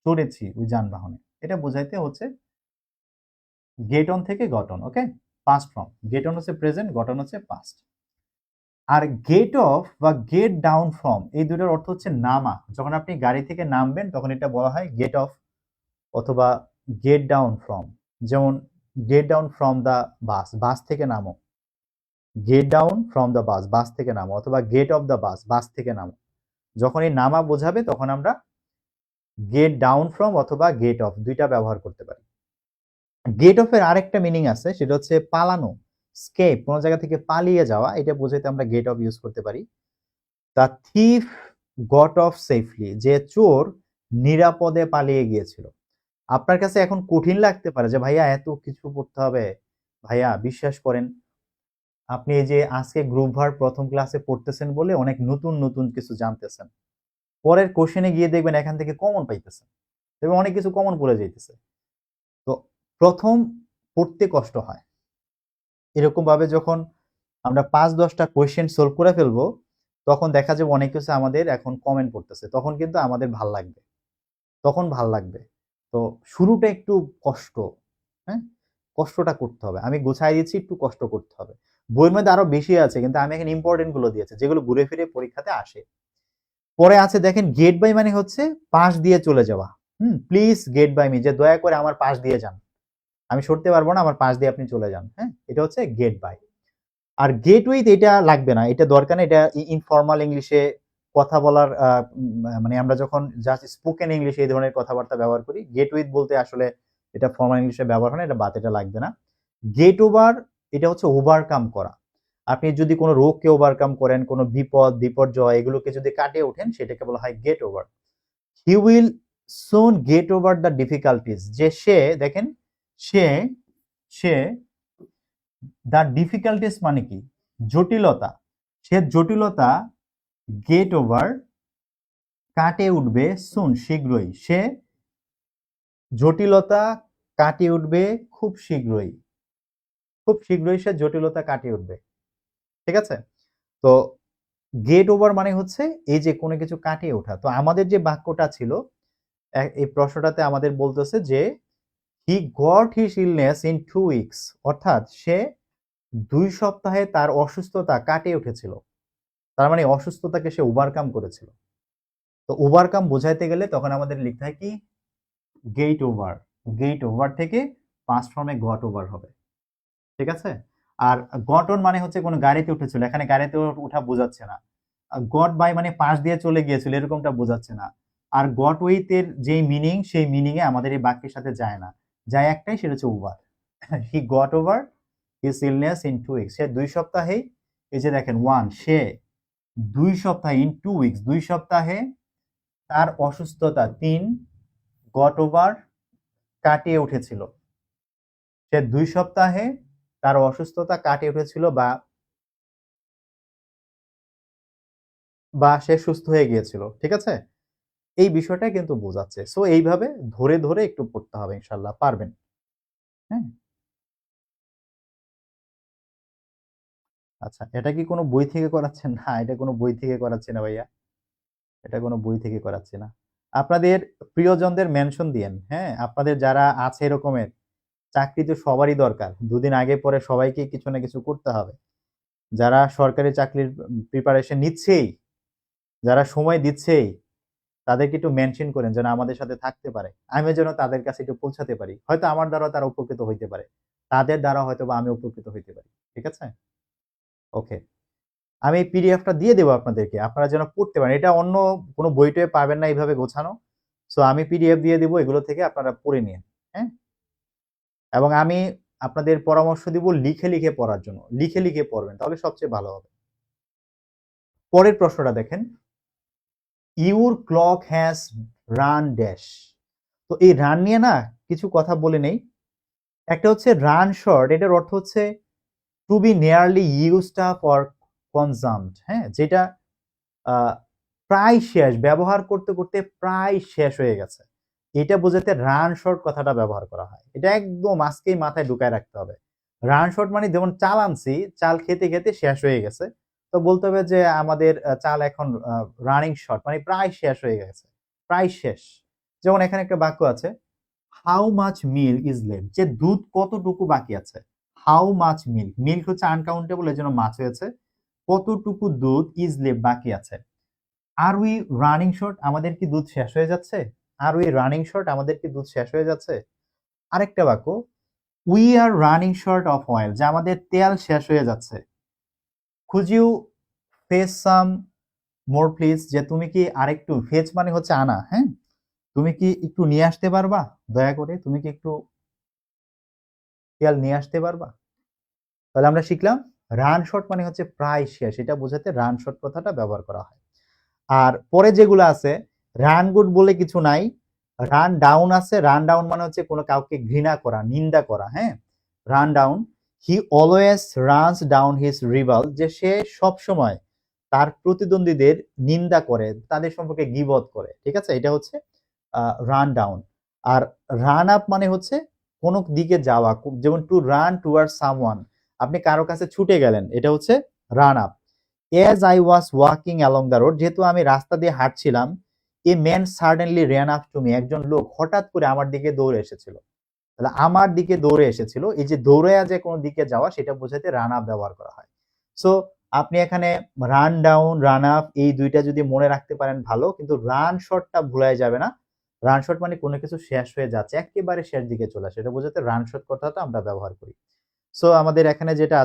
চড়েছি ওই যানবাহনে, এটা বোঝাইতে হচ্ছে গেট অন থেকে গঠন। ওকে, পাস্ট ফর্ম, গেট অন হচ্ছে প্রেজেন্ট, গঠন হচ্ছে পাস্ট। আর গেট অফ বা গেট ডাউন ফ্রম, এই দুটোর অর্থ হচ্ছে নামা। যখন আপনি গাড়ি থেকে নামবেন তখন এটা বলা হয় গেট অফ, অথবা গেট ডাউন ফ্রম। যেমন get down from the bus, bus থেকে নামো। Get down from the bus, bus থেকে নামো, অথবা get off the bus, bus থেকে নামো। যখন এই নামা বোঝাবে তখন আমরা গেট ডাউন ফ্রম অথবা গেট অফ দুইটা ব্যবহার করতে পারি। গেট অফ এর আরেকটা মিনিং আছে, সেটা হচ্ছে পালানো, স্কেপ, কোনো জায়গা থেকে পালিয়ে যাওয়া, এটা বোঝাইতে আমরা গেট অফ ইউজ করতে পারি। The thief got off safely, যে চোর নিরাপদে পালিয়ে গিয়েছিল। আপনার কাছে এখন কঠিন লাগতে পারে যে ভাইয়া এত কিছু পড়তে হবে, ভাইয়া বিশ্বাস করেন, আপনি এই যে আজকে গ্রুপ ভার প্রথম ক্লাসে পড়তেছেন বলে অনেক নতুন নতুন কিছু জানতেছেন, পরের কোশ্চেনে গিয়ে দেখবেন এখান থেকে কমন পাইতেছেন এবং অনেক কিছু কমন পড়ে যাইতেছে। তো প্রথম পড়তে কষ্ট হয়, এরকম ভাবে যখন আমরা 5-10টা কোয়েশ্চেন সলভ করে ফেলবো, তখন দেখা যাবে অনেক কিছু আমাদের এখন কমেন্ট পড়তেছে, তখন কিন্তু আমাদের ভাল লাগবে, তখন ভাল লাগবে। তো শুরুটা একটু কষ্ট, হ্যাঁ, কষ্টটা করতে হবে। আমি গুছাই দিচ্ছি, একটু কষ্ট করতে হবে। বইয়ের মধ্যে আরো বেশি আছে, কিন্তু আমি এখানে ইম্পর্টেন্ট গুলো দিয়েছি যেগুলো ঘুরে ফিরে পরীক্ষাতে আসে। পরে আছে দেখেন গেট বাই মানে হচ্ছে পাশ দিয়ে চলে যাওয়া। প্লিজ গেট বাই মি, যে দয়া করে আমার পাশ দিয়ে যান, আমি সরতে পারবো না, আমার পাশ দিয়ে আপনি চলে যান। হ্যাঁ, এটা হচ্ছে গেট বাই। আর গেট উইথ এটা লাগবে না, এটা দরকার নেই, এটা ইনফর্মাল ইংলিশে কথা বলার মানে আমরা যখন জাস্ট স্পোকেন ইংলিশে এই ধরনের কথাবার্তা ব্যবহার করি, গেট উইথ বলতে আসলে এটা ফর্মাল ইংলিশে ব্যবহার হয় না, এটা বাদ, এটা লাগবে না। গেট ওভার এটা হচ্ছে ওভারকাম করা। আপনি যদি কোনো রোগকে ওভারকাম করেন, কোনো বিপদ বিপর্যয় এগুলোকে যদি কাটিয়ে ওঠেন, সেটাকে বলা হয় gate over. He will soon gate over the difficulties, যে সে দেখেন সে সে দ্য ডিফিকাল্টিস মানে কি, জটিলতা, সে জটিলতা গেট ওভার কাটিয়ে উঠবে সুন শীঘ্রই, সে জটিলতা কাটিয়ে উঠবে খুব শীঘ্রই, খুব শীঘ্রই সে জটিলতা কাটিয়ে উঠবে। ঠিক আছে? তো গেট ওভার মানে হচ্ছে এই যে কোনো কিছু কাটিয়ে ওঠা। তো আমাদের যে বাক্যটা ছিল, এই প্রশ্নটাতে আমাদের বলতেছে যে he got his illness in 2 weeks, অর্থাৎ সে 2 সপ্তাহে তার অসুস্থতা কাটিয়ে উঠেছিল। তার মানে অসুস্থতাকে সে ওভারকাম করেছিল। তো ওভারকাম বোঝাইতে গেলে তখন আমাদের লিখতে হয় কি, গেট ওভার। গেট ওভার থেকে পাস্ট ফর্মে গট ওভার হবে। ঠিক আছে? আর গট অন মানে হচ্ছে কোনো গাড়িতে উঠেছিল, এখানে গাড়িতে উঠা বোঝাচ্ছে না। গট বাই মানে পাশ দিয়ে চলে গিয়েছিল, এরকমটা বোঝাচ্ছে না। আর গট উইথ এর যে মিনিং, সেই মিনিং এ আমাদের এই বাক্যের সাথে যায় না, যায় একটাই, সেটা হচ্ছে over. He got over his illness in 2 weeks, সে 2 সপ্তাহেই, এই যে দেখেন 1, সে 2 সপ্তাহে, ইন 2 উইকস 2 সপ্তাহে তার অসুস্থতা 3 গট ওভার কাটিয়ে উঠেছিল। সে 2 সপ্তাহে তার অসুস্থতা কাটিয়ে উঠেছিল, বা সে সুস্থ হয়ে গিয়েছিল। ঠিক আছে? এই বিষয়টা কিন্তু বোঝাচ্ছে। সো এইভাবে ধরে ধরে একটু পড়তে হবে, ইনশাআল্লাহ পারবেন। হ্যাঁ? আচ্ছা, এটা কি কোনো বই থেকে করাচ্ছেন? না, এটা কোনো বই থেকে করাচ্ছি না ভাইয়া। এটা কোনো বই থেকে করাচ্ছি না। আপনাদের প্রিয়জনদের মেনশন দিয়েন। হ্যাঁ? আপনাদের যারা আছে এরকমের, চাকরি তো সবারই দরকার। ২ দিন আগে পরে সবাইকে কিছু না কিছু করতে হবে। যারা সরকারি চাকরির প্রিপারেশন নিচ্ছেই, যারা সময় দিচ্ছেই, তাদেরকে একটু মেনশন করেন যেন আমাদের সাথে থাকতে পারে। আমি যেন তাদের কাছে একটু পৌঁছাতে পারি। হয়তো আমার দ্বারা তারা উপকৃত হইতে পারে। তাদের দ্বারা হয়তোবা আমি উপকৃত হইতে পারি। ঠিক আছে? ওকে। আমি এই পিডিএফটা দিয়ে দেব আপনাদেরকে। আপনারা যেন পড়তে পারেন। এটা অন্য কোনো বই-টয়ে পাবেন না এইভাবে গোছানো। সো আমি পিডিএফ দিয়ে দিব, এগুলো থেকে আপনারা পড়ে নিয়েন। হ্যাঁ? এবং আমি আপনাদের পরামর্শ দিব লিখে, লিখে পড়ার জন্য। লিখে, লিখে পড়বেন। তাহলে সবচেয়ে ভালো হবে। পরের প্রশ্নটা দেখেন। Your clock has run dash. তো এই রান নিয়ে না কিছু কথা বলে নেই। একটা হচ্ছে রান শর্ট, এটার অর্থ হচ্ছে to be nearly used up or consumed. হ্যাঁ? যেটা প্রায় শেষ, ব্যবহার করতে করতে প্রায় শেষ হয়ে গেছে, এটা বোঝাতে রান শর্ট কথাটা ব্যবহার করা হয়। এটা একদম আজকেই মাথায় ঢুকায় রাখতে হবে। রান শর্ট মানে যেমন চাল আনছি, চাল খেতে খেতে শেষ হয়ে গেছে, তো বলতে হবে যে আমাদের চাল এখন রানিং শর্ট, মানে প্রায় শেষ হয়ে গেছে, প্রায় শেষ। যেমন এখানে একটা বাক্য আছে, how much milk is left, যে দুধ কতটুকু বাকি আছে। হাউ মাচ মিল্ক, মিল্ক হচ্ছে আনকাউন্টেবল, এর জন্য মাছ হয়েছে। কতটুকু দুধ ইজ লেফট বাকি আছে। আর উই রানিং শর্ট, আমাদের কি দুধ শেষ হয়ে যাচ্ছে। আর উই রানিং শর্ট, আমাদের কি দুধ শেষ হয়ে যাচ্ছে। আরেকটা বাক্য, we are running short of oil, যে আমাদের তেল শেষ হয়ে যাচ্ছে। Could you fetch some more please, যে তুমি কি আরেকটু, ফেচ মানে হচ্ছে আনা, হ্যাঁ, তুমি কি একটু নিয়ে আসতে পারবা, দয়া করে তুমি কি একটু তেল নিয়ে আসতে পারবা। তাহলে আমরা শিখলাম রান শর্ট মানে হচ্ছে প্রায় শেষ, এটা বোঝাতে রান শর্ট কথাটা ব্যবহার করা হয়। আর পরে যেগুলো আছে, রান গুড বলে কিছু নাই, রান ডাউন আছে। রান ডাউন মানে হচ্ছে কোনো কাউকে ঘৃণা করা, নিন্দা করা। হ্যাঁ, run down. He always runs down his rival, যে সে সব সময় তার প্রতিদ্বন্দ্বীদের নিন্দা করে, তাদের সম্পর্কে গীবত করে। ঠিক আছে? এটা হচ্ছে রান ডাউন। আর রান আপ মানে হচ্ছে কোনো দিকে যাওয়া, যেমন টু রান টুয়ার্ডস সামওয়ান, আপনি কারো কাছে ছুটে গেলেন, এটা হচ্ছে run up. As I was walking along the road, যেহেতু আমি রাস্তা দিয়ে হাঁটছিলাম, a man suddenly ran up to me, একজন লোক হঠাৎ করে আমার দিকে দৌড়ে এসেছিল। তাহলে আমার দিকে দৌড়ে এসেছিল, এই যে দৌড়ে যে কোনো দিকে যাওয়া সেটা বোঝাতে রান আপ ব্যবহার করা হয়। সো আপনি এখানে রান ডাউন, রান আপ এই দুইটা যদি মনে রাখতে পারেন ভালো, কিন্তু রান শটটা ভুলাই যাবে না। রান শট মানে কোনো কিছু শেষ হয়ে যাচ্ছে, একেবারে শেষ দিকে চলে আসে, এটা বোঝাতে রান শট কথাটা আমরা ব্যবহার করি। সো আমাদের এখানে যেটা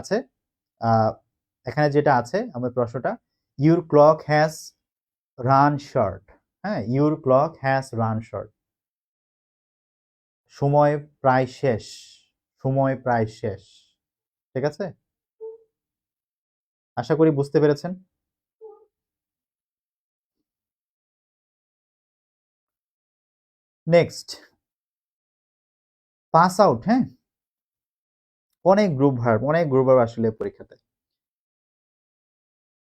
আছে, আমাদের প্রশ্নটা, your clock has run short. হ্যাঁ, your clock has run short, সময় প্রায় শেষ, সময় প্রায় শেষ। ঠিক আছে, আশা করি বুঝতে পেরেছেন। Next, pass out. হ্যাঁ, অনেক গ্রুপ ভার্ব আসলে পরীক্ষাতে।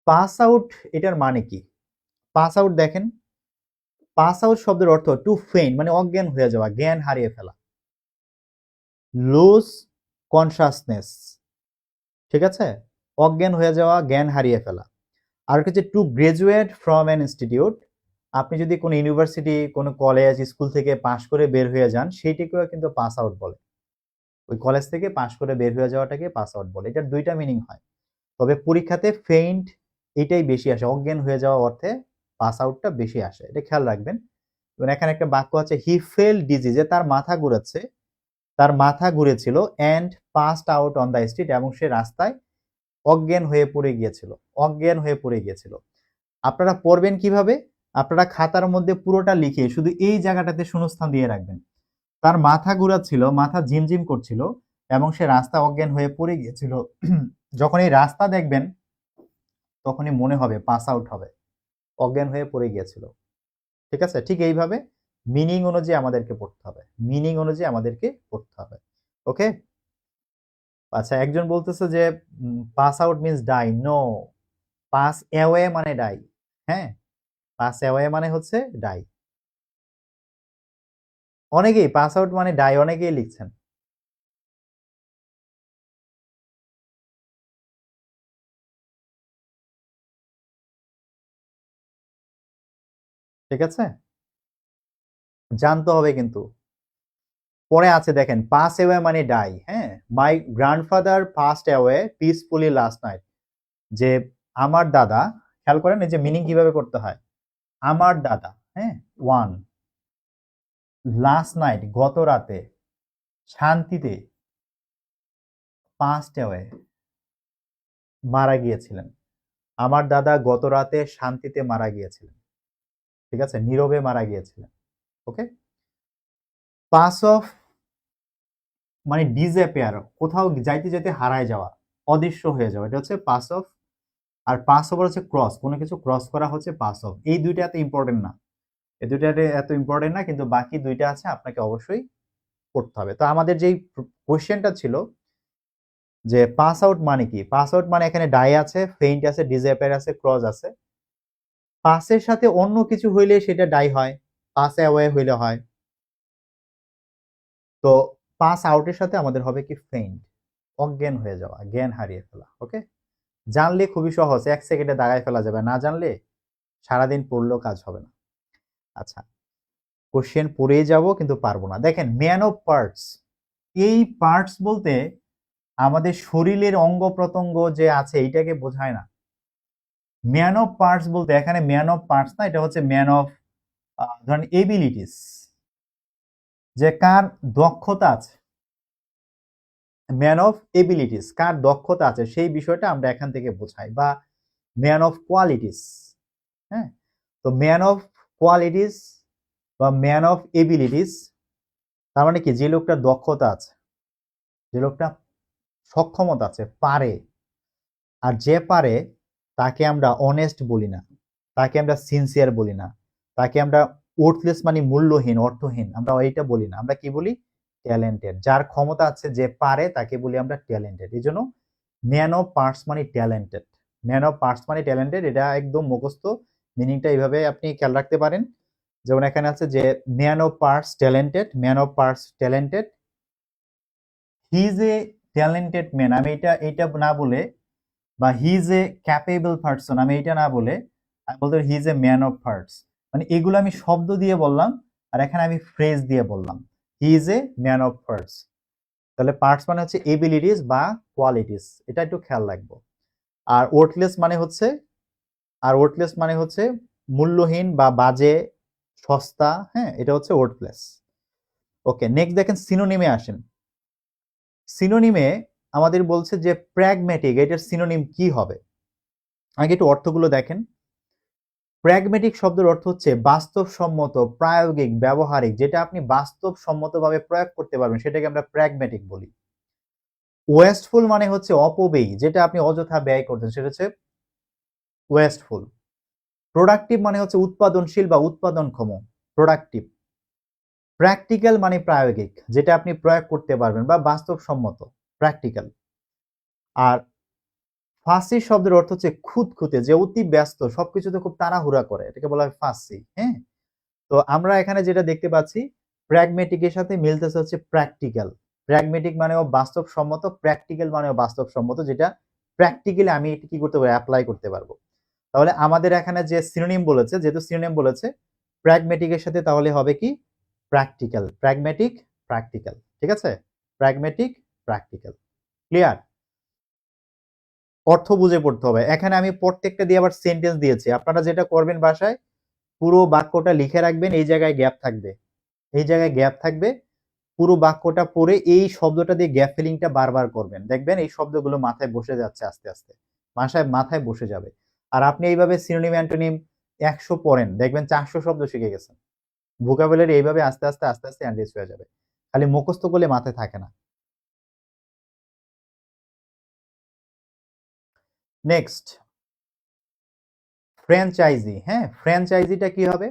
পাস আউট এটার মানে কি? পাস আউট দেখেন, পাস আউট শব্দের অর্থ টু ফেইন্ট, মানে অজ্ঞান হয়ে যাওয়া, জ্ঞান হারিয়ে ফেলা। লুজ কনসাসনেস, ঠিক আছে, অজ্ঞান হয়ে যাওয়া, জ্ঞান হারিয়ে ফেলা। আর হচ্ছে to graduate from an institute, আপনি যদি কোনো ইউনিভার্সিটি, কোনো কলেজ, স্কুল থেকে পাশ করে বের হয়ে যান, সেইটিকেও কিন্তু পাস আউট বলে। ওই কলেজ থেকে পাশ করে বের হয়ে যাওয়াটাকে পাস আউট বলে। এটার দুইটা মিনিং হয়, তবে পরীক্ষাতে ফেইন্ট এটাই বেশি আসে, অজ্ঞান হয়ে যাওয়া অর্থে পাস আউটটা বেশি আসে, এটা খেয়াল রাখবেন। এবং এখানে একটা বাক্য আছে, হি ফেল ডিজিজে, তার মাথা ঘুরেছে, তার মাথা ঘুরেছিল, and passed out on the street, এবং সে রাস্তায় অজ্ঞান হয়ে পড়ে গিয়েছিল, অজ্ঞান হয়ে পড়ে গিয়েছিল। আপনারা পড়বেন কিভাবে? আপনারা খাতার মধ্যে পুরোটা লিখে শুধু এই জায়গাটাতে শূন্যস্থান দিয়ে রাখবেন। তার মাথা ঘুরাচ্ছিল, মাথা ঝিমঝিম করছিল, এবং সে রাস্তা অজ্ঞান হয়ে পড়ে গিয়েছিল। যখন এই রাস্তা দেখবেন তখনই মনে হবে পাস আউট হবে, অজ্ঞান হয়ে পড়ে গিয়েছিল। ঠিক আছে, ঠিক এইভাবে মিনিং অনুযায়ী আমাদেরকে পড়তে হবে, মিনিং অনুযায়ী আমাদেরকে পড়তে হবে। ওকে, আচ্ছা, একজন বলতেছে যে pass out means die. No, pass away মানে ডাই। হ্যাঁ, পাস অ্যাওয়ে মানে হচ্ছে ডাই। অনেকেই পাস আউট মানে ডাই অনেকেই লিখছেন। ঠিক আছে, জানতে হবে কিন্তু। পরে আছে দেখেন, পাস অ্যাওয়ে মানে ডাই। হ্যাঁ, my grandfather passed away peacefully last night, যে আমার দাদা, খেয়াল করেন এই যে মিনিং কিভাবে করতে হয়। আমার দাদা, হ্যাঁ, ওয়ান, লাস্ট নাইট গত রাতে, শান্তিতে, পাস্ট অ্যাওয়ে মারা গিয়েছিলেন। আমার দাদা গত রাতে শান্তিতে মারা গিয়েছিলেন। ঠিক আছে, নীরবে মারা গিয়েছিলেন। ওকে, পাস অফ মানে ডিসঅ্যাপিয়ার, কোথাও যাইতে যেতে হারায় যাওয়া, অদৃশ্য হয়ে যাওয়া, এটা হচ্ছে পাস অফ। আর পাস ওভার হচ্ছে ক্রস, কোনো কিছু ক্রস করা হচ্ছে পাস অফ। এই দুইটা এত ইম্পর্টেন্ট না, এই দুইটা এত ইম্পর্টেন্ট না, কিন্তু বাকি দুইটা আছে, আপনাকে অবশ্যই পড়তে হবে। তো আমাদের যেই কোশ্চেনটা ছিল যে পাস আউট মানে কি, পাস আউট মানে এখানে ডাই আছে, ফেইন্ট আছে, ডিসঅ্যাপিয়ার আছে, ক্রস আছে। পাসের সাথে অন্য কিছু হইলে সেটা ডাই হয়, পাস অ্যাওয়ে হইলে হয়। তো পাস আউটের সাথে আমাদের হবে কি ফেইন্ট, অজ্ঞান হয়ে যাওয়া, জ্ঞান হারিয়ে ফেলা। ওকে, জানলে খুবই সহজ, 1 সেকেন্ডে দাগায় ফেলা যাবে, না জানলে সারাদিন পড়লেও কাজ হবে না। আচ্ছা, কোশ্চেন পড়েই যাব কিন্তু পারবো না। দেখেন, ম্যান অফ পার্টস, এই পার্টস বলতে আমাদের শরীরের অঙ্গ প্রত্যঙ্গ যে আছে এইটাকে বোঝায় না। ম্যান অফ পার্টস বলতে এখানে ম্যান অফ পার্টস না, এটা হচ্ছে ম্যান অফ ধরেন এবিলিটিস, যে কার দক্ষতা আছে, ম্যান অফ এবিলিটিস, কার দক্ষতা আছে সেই বিষয়টা আমরা এখান থেকে বোঝাই, বা ম্যান অফ কোয়ালিটিস। হ্যাঁ, তো ম্যান অফ কোয়ালিটিস বা ম্যান অফ এবিলিটিস, তার মানে কি, যে লোকটার দক্ষতা আছে, যে লোকটা সক্ষমতা আছে, পারে। আর যে পারে তাকে আমরা অনেস্ট বলি না, তাকে আমরা সিনসিয়ার বলি না, তাকে আমরা ওর্থলেস মানে মূল্যহীন, অর্থহীন, আমরা এইটা বলি না, আমরা কি বলি, ট্যালেন্টেড। যার ক্ষমতা আছে, যে পারে, তাকে বলি আমরা ট্যালেন্টেড। এই জন্য ম্যান অফ পার্টস মানে ট্যালেন্টেড, ম্যান অফ পার্টস মানে ট্যালেন্টেড, এটা একদম মুখস্থ। মিনিংটা এইভাবে আপনি খেয়াল রাখতে পারেন। যেমন এখানে আছে যে man of parts talented, man of parts talented, he is a talented man, আমি এটা না বলে, বা he is a capable person, আমি এটা না বলে আমি বলতে he is a man of parts. মানে এগুলো আমি শব্দ দিয়ে বললাম, আর এখানে আমি ফ্রেজ দিয়ে বললাম he is a man of parts. তাহলে পার্টস মানে হচ্ছে এবিলিটিস বা কোয়ালিটিস, এটা একটু খেয়াল রাখবো। আর ওয়ার্থলেস মানে হচ্ছে মূল্যহীন বা বাজে, সস্তা, হ্যাঁ, এটা হচ্ছে ওয়ার্থলেস। ওকে, নেক্সট দেখেন সিনোনিমে আসেন। সিনোনিমে আমাদের বলছে যে প্র্যাগম্যাটিক, এটার সিনোনিম কি হবে? আগে একটু অর্থগুলো দেখেন। প্র্যাগম্যাটিক শব্দের অর্থ হচ্ছে বাস্তবসম্মত, প্রায়োগিক, ব্যবহারিক, যেটা আপনি বাস্তবসম্মতভাবে প্রয়োগ করতে পারবেন সেটাকে আমরা প্র্যাগম্যাটিক বলি। ওয়েস্টফুল মানে হচ্ছে অপব্যয়ী, যেটা আপনি অযথা ব্যয় করতেন সেটা হচ্ছে ওয়েস্টফুল। প্রোডাক্টিভ মানে হচ্ছে উৎপাদনশীল বা উৎপাদনক্ষম, প্রোডাক্টিভ। প্র্যাকটিক্যাল মানে প্রায়োগিক, যেটা আপনি প্রয়োগ করতে পারবেন বা বাস্তবসম্মত, প্র্যাকটিক্যাল। আর ফাসি শব্দের অর্থ হচ্ছে খুঁতখুঁতে, যে অতি ব্যস্ত, সবকিছুতে খুব তাড়াহুড়া করে, এটাকে বলা হয় ফাসি। হ্যাঁ, তো আমরা এখানে যেটা দেখতে পাচ্ছি প্র্যাগমেটিকের সাথে মিলতেছে হচ্ছে প্র্যাকটিক্যাল। প্র্যাগমেটিক মানেও বাস্তবসম্মত, প্র্যাকটিক্যাল মানেও বাস্তবসম্মত, যেটা প্র্যাকটিক্যালি আমি এটা কি করতে পারবো, অ্যাপ্লাই করতে পারবো। তাহলে আমাদের এখানে যে সিনোনিম বলেছে, যেহেতু সিনোনিম বলেছে প্র্যাগমেটিকের সাথে, তাহলে হবে কি প্র্যাকটিক্যাল, প্র্যাগমেটিক, প্র্যাকটিক্যাল। ঠিক আছে, প্র্যাগমেটিক, প্র্যাকটিক্যাল। ক্লিয়ার? অর্থ বুঝে পড়তে হবে। এখানে আমি প্রত্যেকটা দিয়ে আবার সেন্টেন্স দিয়েছি, আপনারা যেটা করবেন বাসায় পুরো বাক্যটা লিখে রাখবেন, এই জায়গায় গ্যাপ থাকবে, এই জায়গায় গ্যাপ থাকবে, পুরো বাক্যটা পড়ে এই শব্দটা দিয়ে গ্যাপ ফিলিংটা বারবার করবেন, দেখবেন এই শব্দগুলো মাথায় বসে যাচ্ছে আস্তে আস্তে, মাথায় বসে যাবে। আর আপনি এইভাবে সিনোনিম অ্যান্টোনিম 100 পড়েন, দেখবেন 400 শব্দ শিখে গেছেন। ভোকাবুলারি এইভাবে আস্তে আস্তে আস্তে আস্তে এনরিচ হয়ে যাবে, খালি মুখস্থ করলে মাথায় থাকে না। Next, franchise. হ্যাঁ, ফ্র্যাঞ্চাইজিটা কি হবে?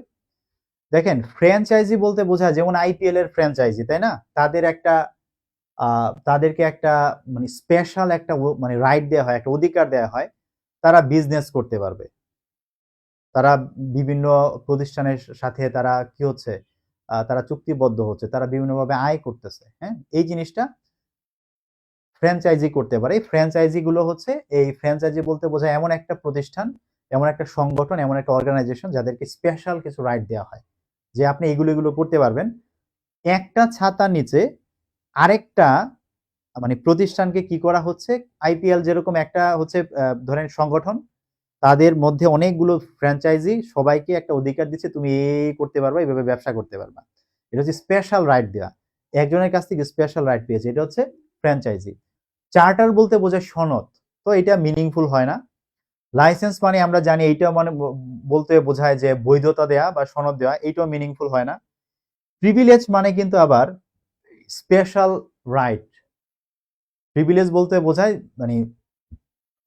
দেখেন, ফ্র্যাঞ্চাইজি বলতে বোঝায় যেমন আইপিএল এর ফ্র্যাঞ্চাইজি, তাই না? তাদেরকে একটা মানে স্পেশাল একটা মানে রাইট দেওয়া হয়, একটা অধিকার দেওয়া হয়, তারা বিজনেস করতে পারবে, তারা বিভিন্ন প্রতিষ্ঠানের সাথে তারা কি হচ্ছে, তারা চুক্তিবদ্ধ হচ্ছে, তারা বিভিন্নভাবে আয় করতেছে। হ্যাঁ, এই জিনিসটা ফ্র্যাঞ্চাইজি করতে পারে। এই ফ্র্যাঞ্চাইজি গুলো হচ্ছে, এই ফ্র্যাঞ্চাইজি বলতে বোঝায় এমন একটা প্রতিষ্ঠান, এমন একটা সংগঠন, এমন একটা অর্গানাইজেশন যাদেরকে স্পেশাল কিছু রাইট দেওয়া হয়, যে আপনি এগুলো করতে পারবেন। একটা ছাতার নিচে আরেকটা মানে প্রতিষ্ঠানকে কি করা হচ্ছে, আইপিএল যেরকম একটা হচ্ছে ধরেন সংগঠন, তাদের মধ্যে অনেকগুলো ফ্র্যাঞ্চাইজি, সবাইকে একটা অধিকার দিচ্ছে, তুমি এই করতে পারবা, এইভাবে ব্যবসা করতে পারবা। এটা হচ্ছে স্পেশাল রাইট দেওয়া, একজনের কাছ থেকে স্পেশাল রাইট পেয়েছে, এটা হচ্ছে ফ্র্যাঞ্চাইজি। চার্টার বলতে বোঝায় সনদ, তো এটা মিনিংফুল হয় না। লাইসেন্স মানে আমরা জানি, এইটাও মানে বলতে বোঝায় যে বৈধতা দেয়া বা সনদ দেওয়া, এইটাও মিনিংফুল হয় না। প্রিভিলেজ মানে কিন্তু আবার স্পেশাল রাইট, প্রিভিলেজ বলতে বোঝায় মানে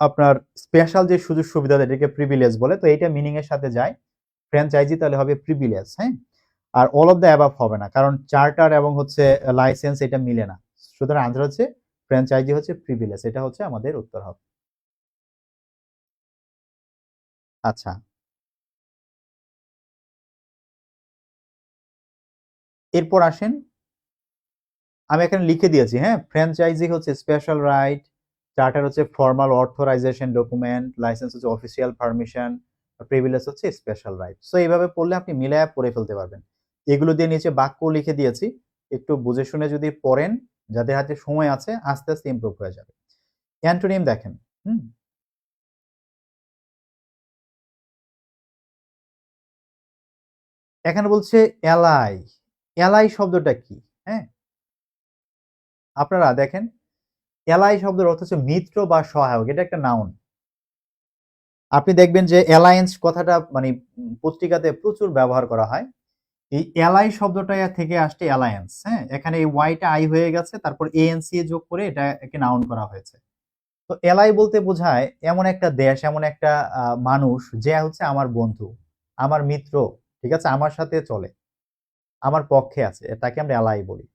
আপনার স্পেশাল যে সুযোগ সুবিধা, এটাকে প্রিভিলেজ বলে, তো এইটা মিনিং এর সাথে যায়। ফ্র্যাঞ্চাইজি তাহলে হবে প্রিভিলেজ। হ্যাঁ, আর অল অফ দ্য অ্যাবাভ হবে না, কারণ চার্টার এবং হচ্ছে লাইসেন্স এটা মিলে না। সুতরাং আনসার হচ্ছে ফ্র্যাঞ্চাইজি হচ্ছে প্রিভিলেজ, এটা হচ্ছে আমাদের উত্তর হবে। আচ্ছা, এরপর আসেন, আমি এখানে লিখে দিয়েছি। হ্যাঁ, ফ্র্যাঞ্চাইজি হচ্ছে স্পেশাল রাইট, চার্টার হচ্ছে ফর্মাল অথরাইজেশন ডকুমেন্ট, লাইসেন্স হচ্ছে অফিসিয়াল পারমিশন, প্রিভিলেজ হচ্ছে স্পেশাল রাইট। সো এইভাবে পড়লে আপনি মিলায়া পড়ে ফেলতে পারবেন। এগুলো দিয়ে নিচে বাক্য লিখে দিয়েছি, একটু বুঝে শুনে যদি পড়েন, যাদের হাতে সময় আছে, আস্তে আস্তে ইমপ্রুভ হয়ে যাবে। অ্যান্টোনিম দেখেন। হুম, এখানে বলছে এলাই। এলাই শব্দটা কি? হ্যাঁ, আপনারা দেখেন, এলাই শব্দের অর্থ হচ্ছে মিত্র বা সহায়ক, এটা একটা নাউন। আপনি দেখবেন যে অ্যালায়েন্স কথাটা মানে পত্রিকাতে প্রচুর ব্যবহার করা হয়। এই এলাই শব্দটা থেকে আসছে অ্যালায়েন্স। হ্যাঁ, এখানে এই ওয়াইটা আই হয়ে গেছে, তারপর এএনসি যোগ করে এটাকে নাউন করা হয়েছে। তো এলাই বলতে বোঝায় এমন একটা দেশ, এমন একটা মানুষ যে হচ্ছে আমার বন্ধু, আমার মিত্র, ঠিক আছে, আমার সাথে চলে, আমার পক্ষে আছে, এটাকে আমরা এলাই বলি।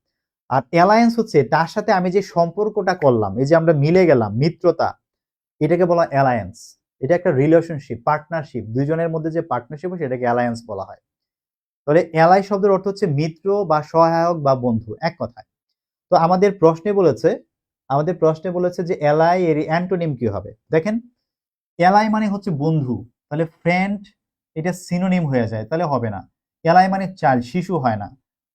আর অ্যালায়েন্স হচ্ছে তার সাথে আমি যে সম্পর্কটা করলাম, এই যে আমরা মিলে গেলাম, মিত্রতা, এটাকে বলা অ্যালায়েন্স। এটা একটা রিলেশনশিপ, পার্টনারশিপ, দুইজনের মধ্যে যে পার্টনারশিপ সেটাকে অ্যালায়েন্স বলা হয়। তাহলে অ্যালাই শব্দের অর্থ হচ্ছে মিত্র বা সহায়ক বা বন্ধু, এক কথায়। তো আমাদের প্রশ্নে বলেছে আমাদের প্রশ্নে বলেছে যে এলাই এর অ্যান্টোনিম কি হবে। দেখেন, এলাই মানে হচ্ছে বন্ধু, তাহলে ফ্রেন্ড এটা সিনোনিম হয়ে যায়, তাহলে হবে না। এলাই মানে চাইল্ড, শিশু হয় না।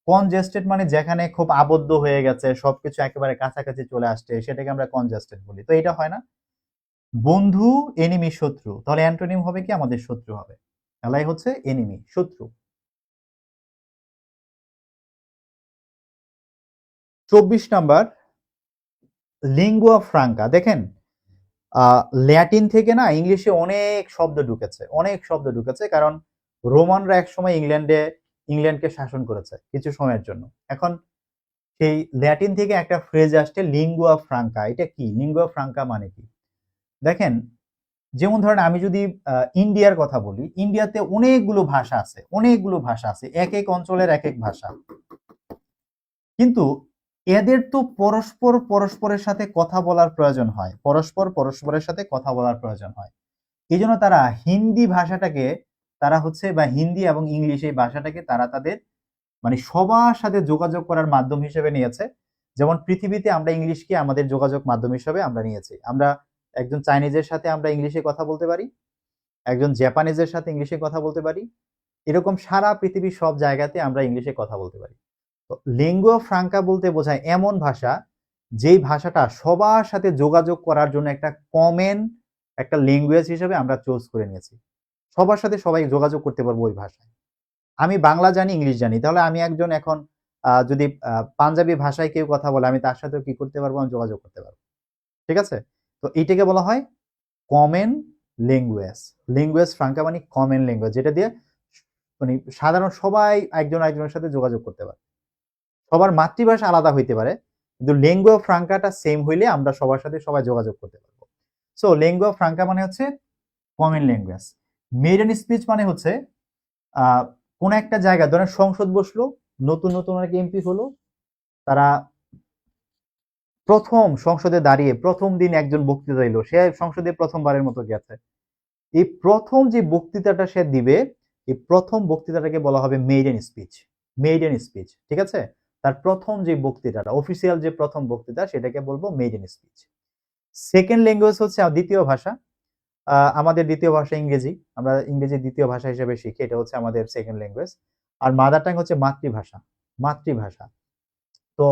কনজেস্টেড মানে যেখানে খুব আবদ্ধ হয়ে গেছে, সবকিছু একেবারে কাছাকাছি চলে আসছে, সেটাকে আমরা কনজেস্টেড বলি, তো এটা হয় না। বন্ধু, এনিমি শত্রু, তাহলে অ্যান্টোনিম হবে কি, আমাদের শত্রু হবে। এলাই হচ্ছে এনিমি, শত্রু। 24 নাম্বার, লিঙ্গুয়া ফ্রাঙ্কা। দেখেন, ল্যাটিন থেকে না ইংলিশে অনেক শব্দ ঢুকেছে, অনেক শব্দ ঢুকেছে, কারণ রোমানরা একসময় ইংল্যান্ডকে শাসন করেছে কিছু সময়ের জন্য। এখন সেই ল্যাটিন থেকে একটা ফ্রেজ আসছে লিঙ্গুয়া ফ্রাঙ্কা। এটা কি, লিঙ্গুয়া ফ্রাঙ্কা মানে কি? দেখেন, যেমন ধরেন আমি যদি ইন্ডিয়ার কথা বলি, ইন্ডিয়াতে অনেকগুলো ভাষা আছে, অনেকগুলো ভাষা আছে, এক এক অঞ্চলের এক এক ভাষা, কিন্তু এদের তো পরস্পরের সাথে কথা বলার প্রয়োজন হয়, পরস্পরের সাথে কথা বলার প্রয়োজন হয়। এই জন্য তারা হিন্দি ভাষাটাকে, তারা হচ্ছে, বা হিন্দি এবং ইংলিশ এই ভাষাটাকে তারা তাদের মানে সবার সাথে যোগাযোগ করার মাধ্যম হিসেবে নিয়েছে। যেমন পৃথিবীতে আমরা ইংলিশকে আমাদের যোগাযোগ মাধ্যম হিসেবে আমরা নিয়েছি। আমরা একজন চাইনিজের সাথে আমরা ইংলিশে কথা বলতে পারি, একজন জাপানিজের সাথে ইংলিশে কথা বলতে পারি, এরকম সারা পৃথিবীর সব জায়গাতে আমরা ইংলিশে কথা বলতে পারি। তো লিঙ্গুয়া ফ্রাঙ্কা বলতে বোঝায় এমন ভাষা, যেই ভাষাটা সবার সাথে যোগাযোগ করার জন্য একটা কমন, একটা ল্যাঙ্গুয়েজ হিসেবে আমরা চুজ করে নিয়েছি। সবার সাথে সবাই যোগাযোগ করতে পারবো ওই ভাষায়। আমি বাংলা জানি, ইংলিশ জানি, তাহলে আমি একজন এখন যদি পাঞ্জাবি ভাষায় কেউ কথা বলে, আমি তার সাথেও কি করতে পারবো, আমি যোগাযোগ করতে পারবো। ঠিক আছে? তো এইটাকে বলা হয় কমন ল্যাঙ্গুয়েজ। লিঙ্গুয়েজ ফ্রাঙ্কা মানে কমন ল্যাঙ্গুয়েজ, যেটা দিয়ে মানে সাধারণ সবাই একজন একজনের সাথে যোগাযোগ করতে পারে। সবার মাতৃভাষা আলাদা হইতে পারে, কিন্তু লেঙ্গুয়া ফ্রাঙ্কাটা সেম হইলে আমরা সবার সাথে সবাই যোগাযোগ করতে পারবো। সো লেঙ্গুয়া ফ্রাঙ্কা মানে হচ্ছে কমন ল্যাঙ্গুয়েজ। মেডেন স্পিচ মানে হচ্ছে কোন একটা জায়গা, ধরেন সংসদ বসলো, নতুন নতুন অনেক এমপি হলো, তারা প্রথম সংসদে দাঁড়িয়ে প্রথম দিন একজন বক্তৃতা দিল, সে সংসদে প্রথমবারের মতো গেছে, এই প্রথম যে বক্তৃতাটা সে দিবে, এই প্রথম বক্তৃতাটাকে বলা হবে মেইডেন স্পিচ। মেইডেন স্পিচ, ঠিক আছে? তার প্রথম যে বক্তৃতাটা, অফিসিয়াল যে প্রথম বক্তৃতা, সেটাকে বলবো মেইডেন স্পিচ। সেকেন্ড ল্যাঙ্গুয়েজ হচ্ছে দ্বিতীয় ভাষা। আমাদের দ্বিতীয় ভাষা ইংরেজি, আমরা ইংরেজি দ্বিতীয় ভাষা হিসেবে শিখি, এটা হচ্ছে আমাদের সেকেন্ড ল্যাঙ্গুয়েজ। আর মাদার টাং হচ্ছে মাতৃভাষা, মাতৃভাষা। তো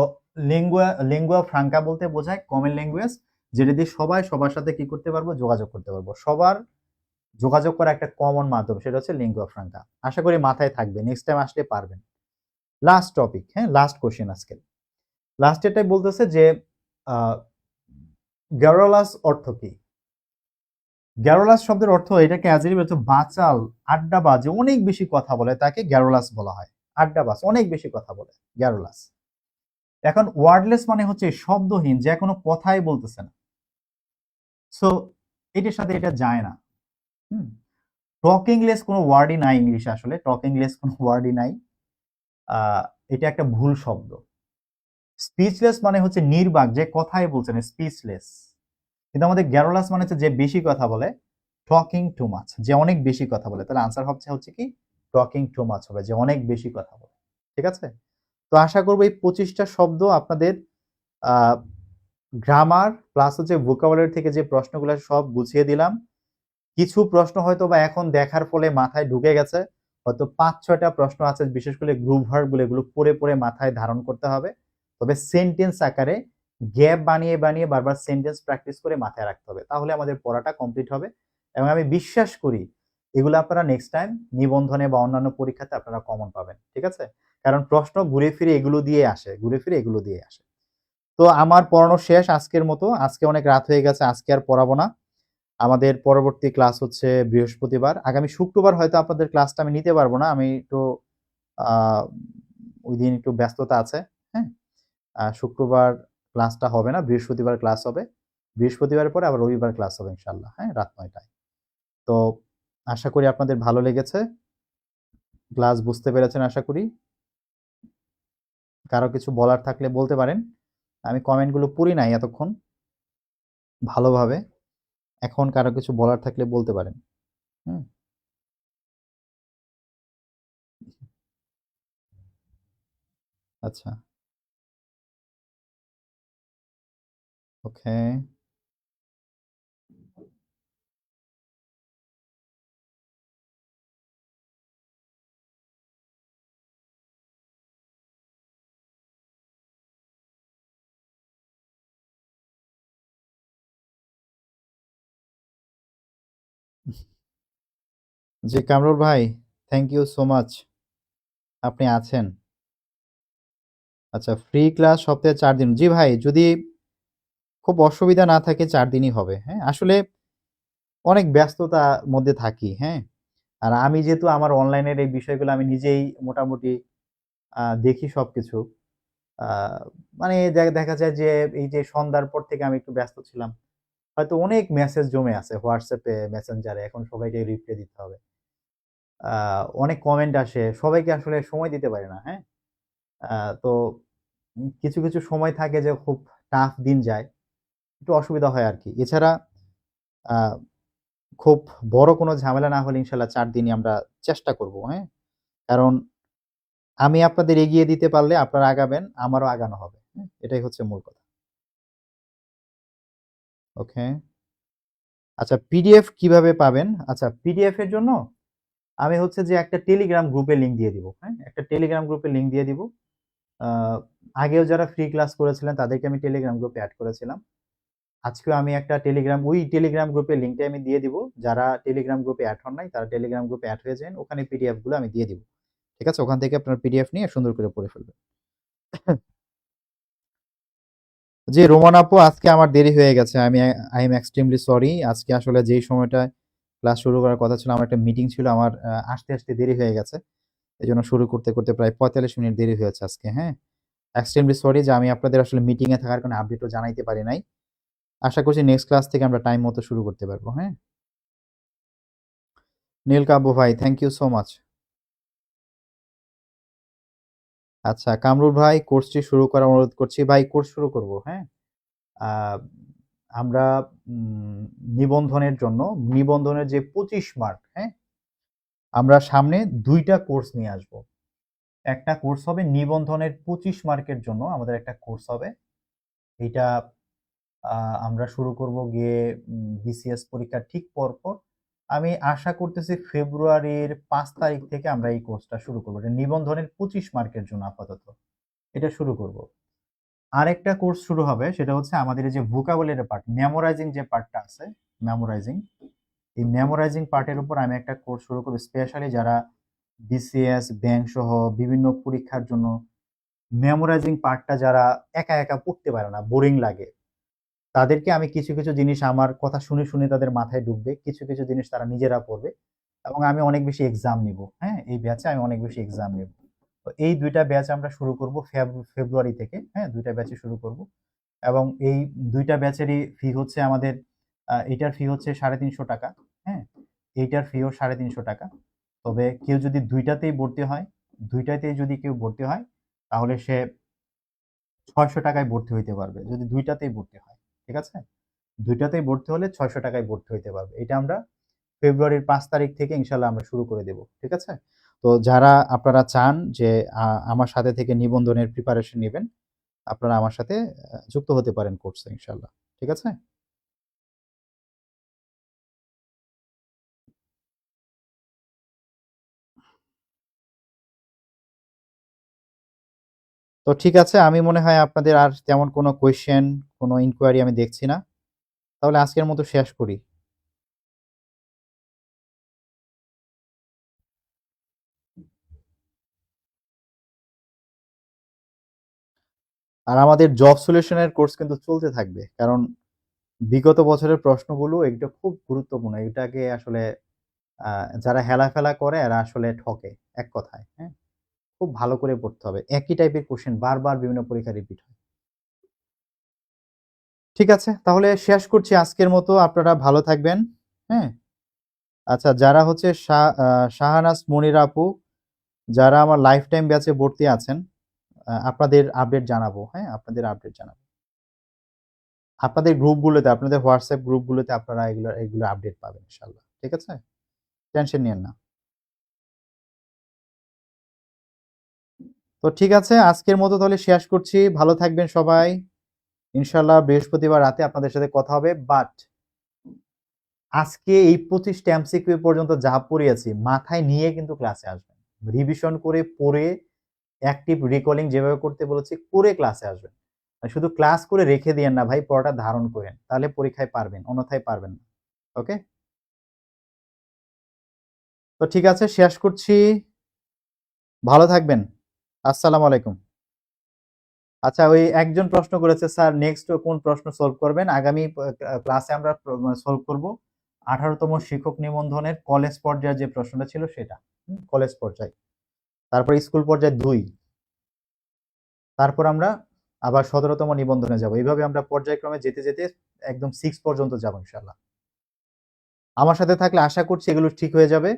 লিঙ্গুয়া ফ্রাঙ্কা বলতে বোঝায় কমন ল্যাঙ্গুয়েজ, যেটা দিয়ে সবাই সবার সাথে কি করতে পারবো, যোগাযোগ করতে পারবো। সবার যোগাযোগ করা একটা কমন মাধ্যম, সেটা হচ্ছে লিঙ্গুয়া ফ্রাঙ্কা। আশা করি মাথায় থাকবে, নেক্সট টাইম আসলে পারবেন। লাস্ট টপিক, হ্যাঁ, লাস্ট কোশ্চেন আজকে। লাস্টেরটাই বলতেছে যে গ্যারোলাস অর্থ কি? গ্যারোলাস শব্দের অর্থ, এটাকে অ্যাজেরিভ হচ্ছে বাচাল, আড্ডাবাজ, অনেক বেশি কথা বলে, তাকে গ্যারোলাস বলা হয়। আড্ডাবাজ, অনেক বেশি কথা বলে, গ্যারোলাস। এখন ওয়ার্ডলেস মানে হচ্ছে শব্দহীন, যে কোনো কথাই বলতেছে না। সো এটার সাথে এটা যায় না। হুম, টকিংলেস কোনো ওয়ার্ডই নাই ইংলিশে, আসলে টকিংলেস কোনো ওয়ার্ডই নাই। এটা একটা ভুল শব্দ। স্পিচলেস মানে হচ্ছে নির্বাক, যে কথাই বলছে না, স্পিচলেস। কিন্তু আমাদের গ্যারোলাস মানে হচ্ছে যে বেশি কথা বলে, টকিং টু মাচ, যে অনেক বেশি কথা বলে। তাহলে আনসার হচ্ছে কি, টকিং টু মাচ হবে, যে অনেক বেশি কথা বলে। ঠিক আছে? তো আশা করবো এই 25টা শব্দ আপনাদের গ্রামার প্লাস হচ্ছে ভোকাবুলারি থেকে যে প্রশ্নগুলো সব গুছিয়ে দিলাম। কিছু প্রশ্ন হয়তো বা এখন দেখার ফলে মাথায় ঢুকে গেছে, হয়তো 5-6টা প্রশ্ন আছে, বিশেষ করে গ্রুপ ভার্ব গুলো, এগুলো পড়ে পড়ে মাথায় ধারণ করতে হবে। তবে সেন্টেন্স আকারে গ্যাপ বানিয়ে বানিয়ে বারবার সেন্টেন্স প্র্যাকটিস করে মাথায় রাখতে হবে, তাহলে আমাদের পড়াটা কমপ্লিট হবে। এবং আমি বিশ্বাস করি এগুলো আপনারা নেক্সট টাইম নিবন্ধনে বা অন্যান্য পরীক্ষাতে আপনারা কমন পাবেন। ঠিক আছে? কারণ প্রশ্ন ঘুরে ফিরে এগুলো দিয়ে আসে, ঘুরে ফিরে এগুলো দিয়ে আসে। তো আমার পড়ানো শেষ আজকের মতো। আজকে অনেক রাত হয়ে গেছে, আজকে আর পড়াবো না। আমাদের পরবর্তী ক্লাস হচ্ছে বৃহস্পতিবার। আগামী শুক্রবার হয়তো আপনাদের ক্লাসটা আমি নিতে পারবো না, আমি একটু ওই দিন একটু ব্যস্ততা আছে। হ্যাঁ, শুক্রবার ক্লাসটা হবে না, বৃহস্পতিবার ক্লাস হবে। বৃহস্পতিবারের পরে আবার রবিবার ক্লাস হবে ইনশাল্লাহ, হ্যাঁ, রাত 9টায়। তো আশা করি আপনাদের ভালো লেগেছে, ক্লাস বুঝতে পেরেছেন আশা করি। কারো কিছু বলার থাকলে বলতে পারেন। আমি কমেন্টগুলো পড়ি নাই এতক্ষণ ভালোভাবে, এখন কারো কিছু বলার থাকলে বলতে পারেন। হুম। আচ্ছা। ওকে। জি কামরুল ভাই, থ্যাংক ইউ সো মাচ। আপনি আছেন। আচ্ছা, ফ্রি ক্লাস সপ্তাহে ৪ দিন। জি ভাই, যদি খুব অসুবিধা না থাকে ৪ দিনই হবে। হ্যাঁ? আসলে অনেক ব্যস্ততার মধ্যে থাকি, হ্যাঁ? আর আমি যেহেতু আমার অনলাইনের এই বিষয়গুলো আমি নিজেই মোটামুটি দেখি সবকিছু। আ মানে দেখা যায় যে এই যে সন্ধ্যার পর থেকে আমি একটু ব্যস্ত ছিলাম। হয়তো অনেক মেসেজ জমে আছে WhatsApp এ, Messenger এ এখন সবাইকে রিপ্লাই দিতে হবে। আ অনেক কমেন্ট আসে। সবাইকে আসলে সময় দিতে পারি না, হ্যাঁ? তো কিছু সময় থাকে যে খুব টাফ দিন যায়। একটু অসুবিধা হয় আরকি। এছাড়া আ খুব বড় কোনো ঝামেলা না হলে ইনশাআল্লাহ ৪ দিনই আমরা চেষ্টা করব, হ্যাঁ? কারণ আমি আপনাদের এগিয়ে দিতে পারলে আপনারা আগাবেন, আমারও আগানো হবে। হ্যাঁ? এটাই হচ্ছে মূল কথা। ওকে। আচ্ছা, পিডিএফ কিভাবে পাবেন? আচ্ছা, পিডিএফ এর জন্য আমি হচ্ছে যে একটা টেলিগ্রাম গ্রুপে লিংক দিয়ে দিব। হ্যাঁ? একটা টেলিগ্রাম গ্রুপে লিংক দিয়ে দিব। আ আগেও যারা ফ্রি ক্লাস করেছিলেন তাদেরকে আমি টেলিগ্রাম গ্রুপে এড করেছিলাম। আজকেও আমি একটা ওই টেলিগ্রাম গ্রুপের লিংকটা আমি দিয়ে দিব। যারা টেলিগ্রাম গ্রুপে এড হন নাই তারা টেলিগ্রাম গ্রুপে এড হয়ে যান। ওখানে পিডিএফ গুলো আমি দিয়ে দিব। ঠিক আছে? ওখান থেকে আপনার পিডিএফ নিয়ে সুন্দর করে পড়ে ফেলবেন। জি, রোমান আপু, আজকে আমার দেরি হয়ে গেছে। I am extremely sorry. আজকে আসলে যেই সময়টায় ক্লাস শুরু করার কথা ছিল আমার একটা মিটিং ছিল। আমার আসতে দেরি হয়ে গেছে। এজন্য শুরু করতে প্রায় ৪৫ মিনিট দেরি হয়েছে আজকে, হ্যাঁ? এক্সট্রিমলি সরি যে আমি আপনাদের আসলে মিটিং এ থাকার কারণে আপডেটও জানাইতে পারি নাই। আশা করছি নেক্সট ক্লাস থেকে আমরা টাইম মতো শুরু করতে পারব, হ্যাঁ? নীল কাব্য ভাই, থ্যাংক ইউ সো মাচ। আচ্ছা, কামরুল ভাই, কোর্সটি শুরু করার অনুরোধ করছি। ভাই, কোর্স শুরু করব, হ্যাঁ? আ আমরা উম নিবন্ধনের জন্য নিবন্ধনের যে ২৫ মার্ক, হ্যাঁ? আমরা সামনে ২ টা কোর্স নিয়ে আসব। একটা কোর্স হবে নিবন্ধনের ২৫ মার্কের জন্য আমাদের একটা কোর্স হবে। এইটা আ আমরা শুরু করব গিয়ে বিসিএস পরীক্ষার ঠিক পরপর। আমি আশা করতেছি ফেব্রুয়ারির ৫ তারিখ থেকে আমরা এই কোর্সটা শুরু করব। এটা নিবন্ধনের ২৫ মার্কের জন্য আপাতত। এটা শুরু করব। আরেকটা কোর্স শুরু হবে সেটা হচ্ছে আমাদের এই যে ভোকাবুলারি পার্ট, মেমোরাইজিং যে পার্টটা আছে, মেমোরাইজিং। এই মেমোরাইজিং পার্টের উপর আমি একটা কোর্স শুরু করব স্পেশালি যারা বিসিএস, ব্যাংক সহ বিভিন্ন পরীক্ষার জন্য মেমোরাইজিং পার্টটা যারা একা পড়তে পারে না, বোরিং লাগে। তাদেরকে আমি কিছু জিনিস আমার কথা শুনে তাদের মাথায় ঢুকবে। কিছু জিনিস তারা নিজেরা পড়বে এবং আমি অনেক বেশি এক্সাম নিব। হ্যাঁ? এই ব্যাচে আমি অনেক বেশি এক্সাম নিব। তো এই ২ টা ব্যাচ আমরা শুরু করব ফেব্রুয়ারি থেকে। হ্যাঁ? ২ টা ব্যাচই শুরু করব। এবং এই ২ টা ব্যাচেরই ফি হচ্ছে আমাদের এটার ফি হচ্ছে ৳৩৫০ হ্যাঁ? এইটার ফিও ৳৩৫০ তবে কেউ যদি ২ টাতেই ভর্তি হয়, ২ টাতেই যদি কেউ ভর্তি হয় তাহলে সে ৳৬০০ য় ভর্তি হইতে পারবে। যদি ২ টাতেই ভর্তি হয়। ঠিক আছে? ২ টাতেই ভর্তি হলে ৳৬০০ য় ভর্তি হইতে পারবে। এটা আমরা ফেব্রুয়ারির ৫ তারিখ থেকে ইনশাআল্লাহ আমরা শুরু করে দেব। ঠিক আছে? তো যারা আপনারা চান যে আমার সাথে থেকে নিবন্ধনের প্রিপারেশন নিবেন, আপনারা আমার সাথে যুক্ত হতে পারেন কোর্সে ইনশাআল্লাহ। ঠিক আছে? তো ঠিক আছে, আমি মনে হয় আপনাদের আর তেমন কোনো কোয়েশ্চেন, কোনো ইনকোয়ারি আমি দেখছি না। তাহলে আজকের মতো শেষ করি। আর আমাদের জব সলিউশন এর কোর্স কিন্তু চলতে থাকবে। কারণ বিগত বছরের প্রশ্নগুলো এগুলো খুব গুরুত্বপূর্ণ। এটাকে আসলে আ যারা হেলাফেলা করে এরা আসলে ঠকে, এক কথায়। হ্যাঁ? খুব ভালো করে পড়তে হবে। একই টাইপের কোয়েশ্চেন বারবার বিভিন্ন পরীক্ষায় রিপিট হয়। ঠিক আছে, তাহলে শেষ করছি আজকের মতো। আপনারা ভালো থাকবেন। হ্যাঁ? আচ্ছা, যারা হচ্ছে শাহানাজ মনিরা আপু, যারা আমার লাইফ টাইম ব্যাচে ভর্তি আছেন, আপনাদের আপডেট জানাবো। হ্যাঁ? আপনাদের আপডেট জানাবো। আপনাদের গ্রুপগুলোতে, আপনাদের WhatsApp গ্রুপগুলোতে আপনারা এগুলো আপডেট পাবেন ইনশাআল্লাহ। ঠিক আছে? টেনশন নিয়েন না। তো ঠিক আছে, আজকের মতো তাহলে শেষ করছি। ভালো থাকবেন সবাই। ইনশাআল্লাহ বৃহস্পতিবার রাতে আপনাদের সাথে কথা হবে। বাট আজকে এই 25টা এমসিকিউ পর্যন্ত যা পড়িয়েছি মাথায় নিয়ে কিন্তু ক্লাসে আসবেন। রিভিশন করে পড়ে অ্যাক্টিভ রিকলিং যেভাবে করতে বলেছি করে ক্লাসে আসবেন। শুধু ক্লাস করে রেখে দিয়েন না ভাই, পড়াটা ধারণ করেন। তাহলে পরীক্ষায় পারবেন, অন্যথায় পারবেন না। ওকে? তো ঠিক আছে, শেষ করছি। ভালো থাকবেন। আসসালামু আলাইকুম। আচ্ছা, ওই একজন প্রশ্ন করেছে, স্যার নেক্সট কোন প্রশ্ন সলভ করবেন? আগামী ক্লাসে আমরা সলভ করব 18তম শিক্ষক নিবন্ধনের কলেজ পর্যায়ে যে প্রশ্নটা ছিল সেটা। কলেজ পর্যায়ে। তারপরে স্কুল পর্যায়ে 2। তারপর আমরা আবার 17তম নিবন্ধনে যাব। এইভাবে আমরা পর্যায়ক্রমে যেতে, যেতে একদম 6 পর্যন্ত যাব ইনশাআল্লাহ। আমার সাথে থাকলে আশা করছি এগুলো ঠিক হয়ে যাবে।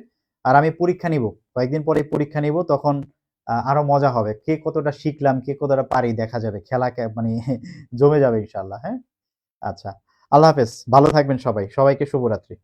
আর আমি পরীক্ষা নিব। কয়েকদিন পরে পরীক্ষা নিব, তখন আরো মজা হবে। কে কতটা শিখলাম, কে কতটা পারি দেখা যাবে। খেলা মানে জমে যাবে ইনশাআল্লাহ, হ্যাঁ? আচ্ছা। আল্লাহ হাফেজ। ভালো থাকবেন সবাই। সবাইকে শুভরাত্রি।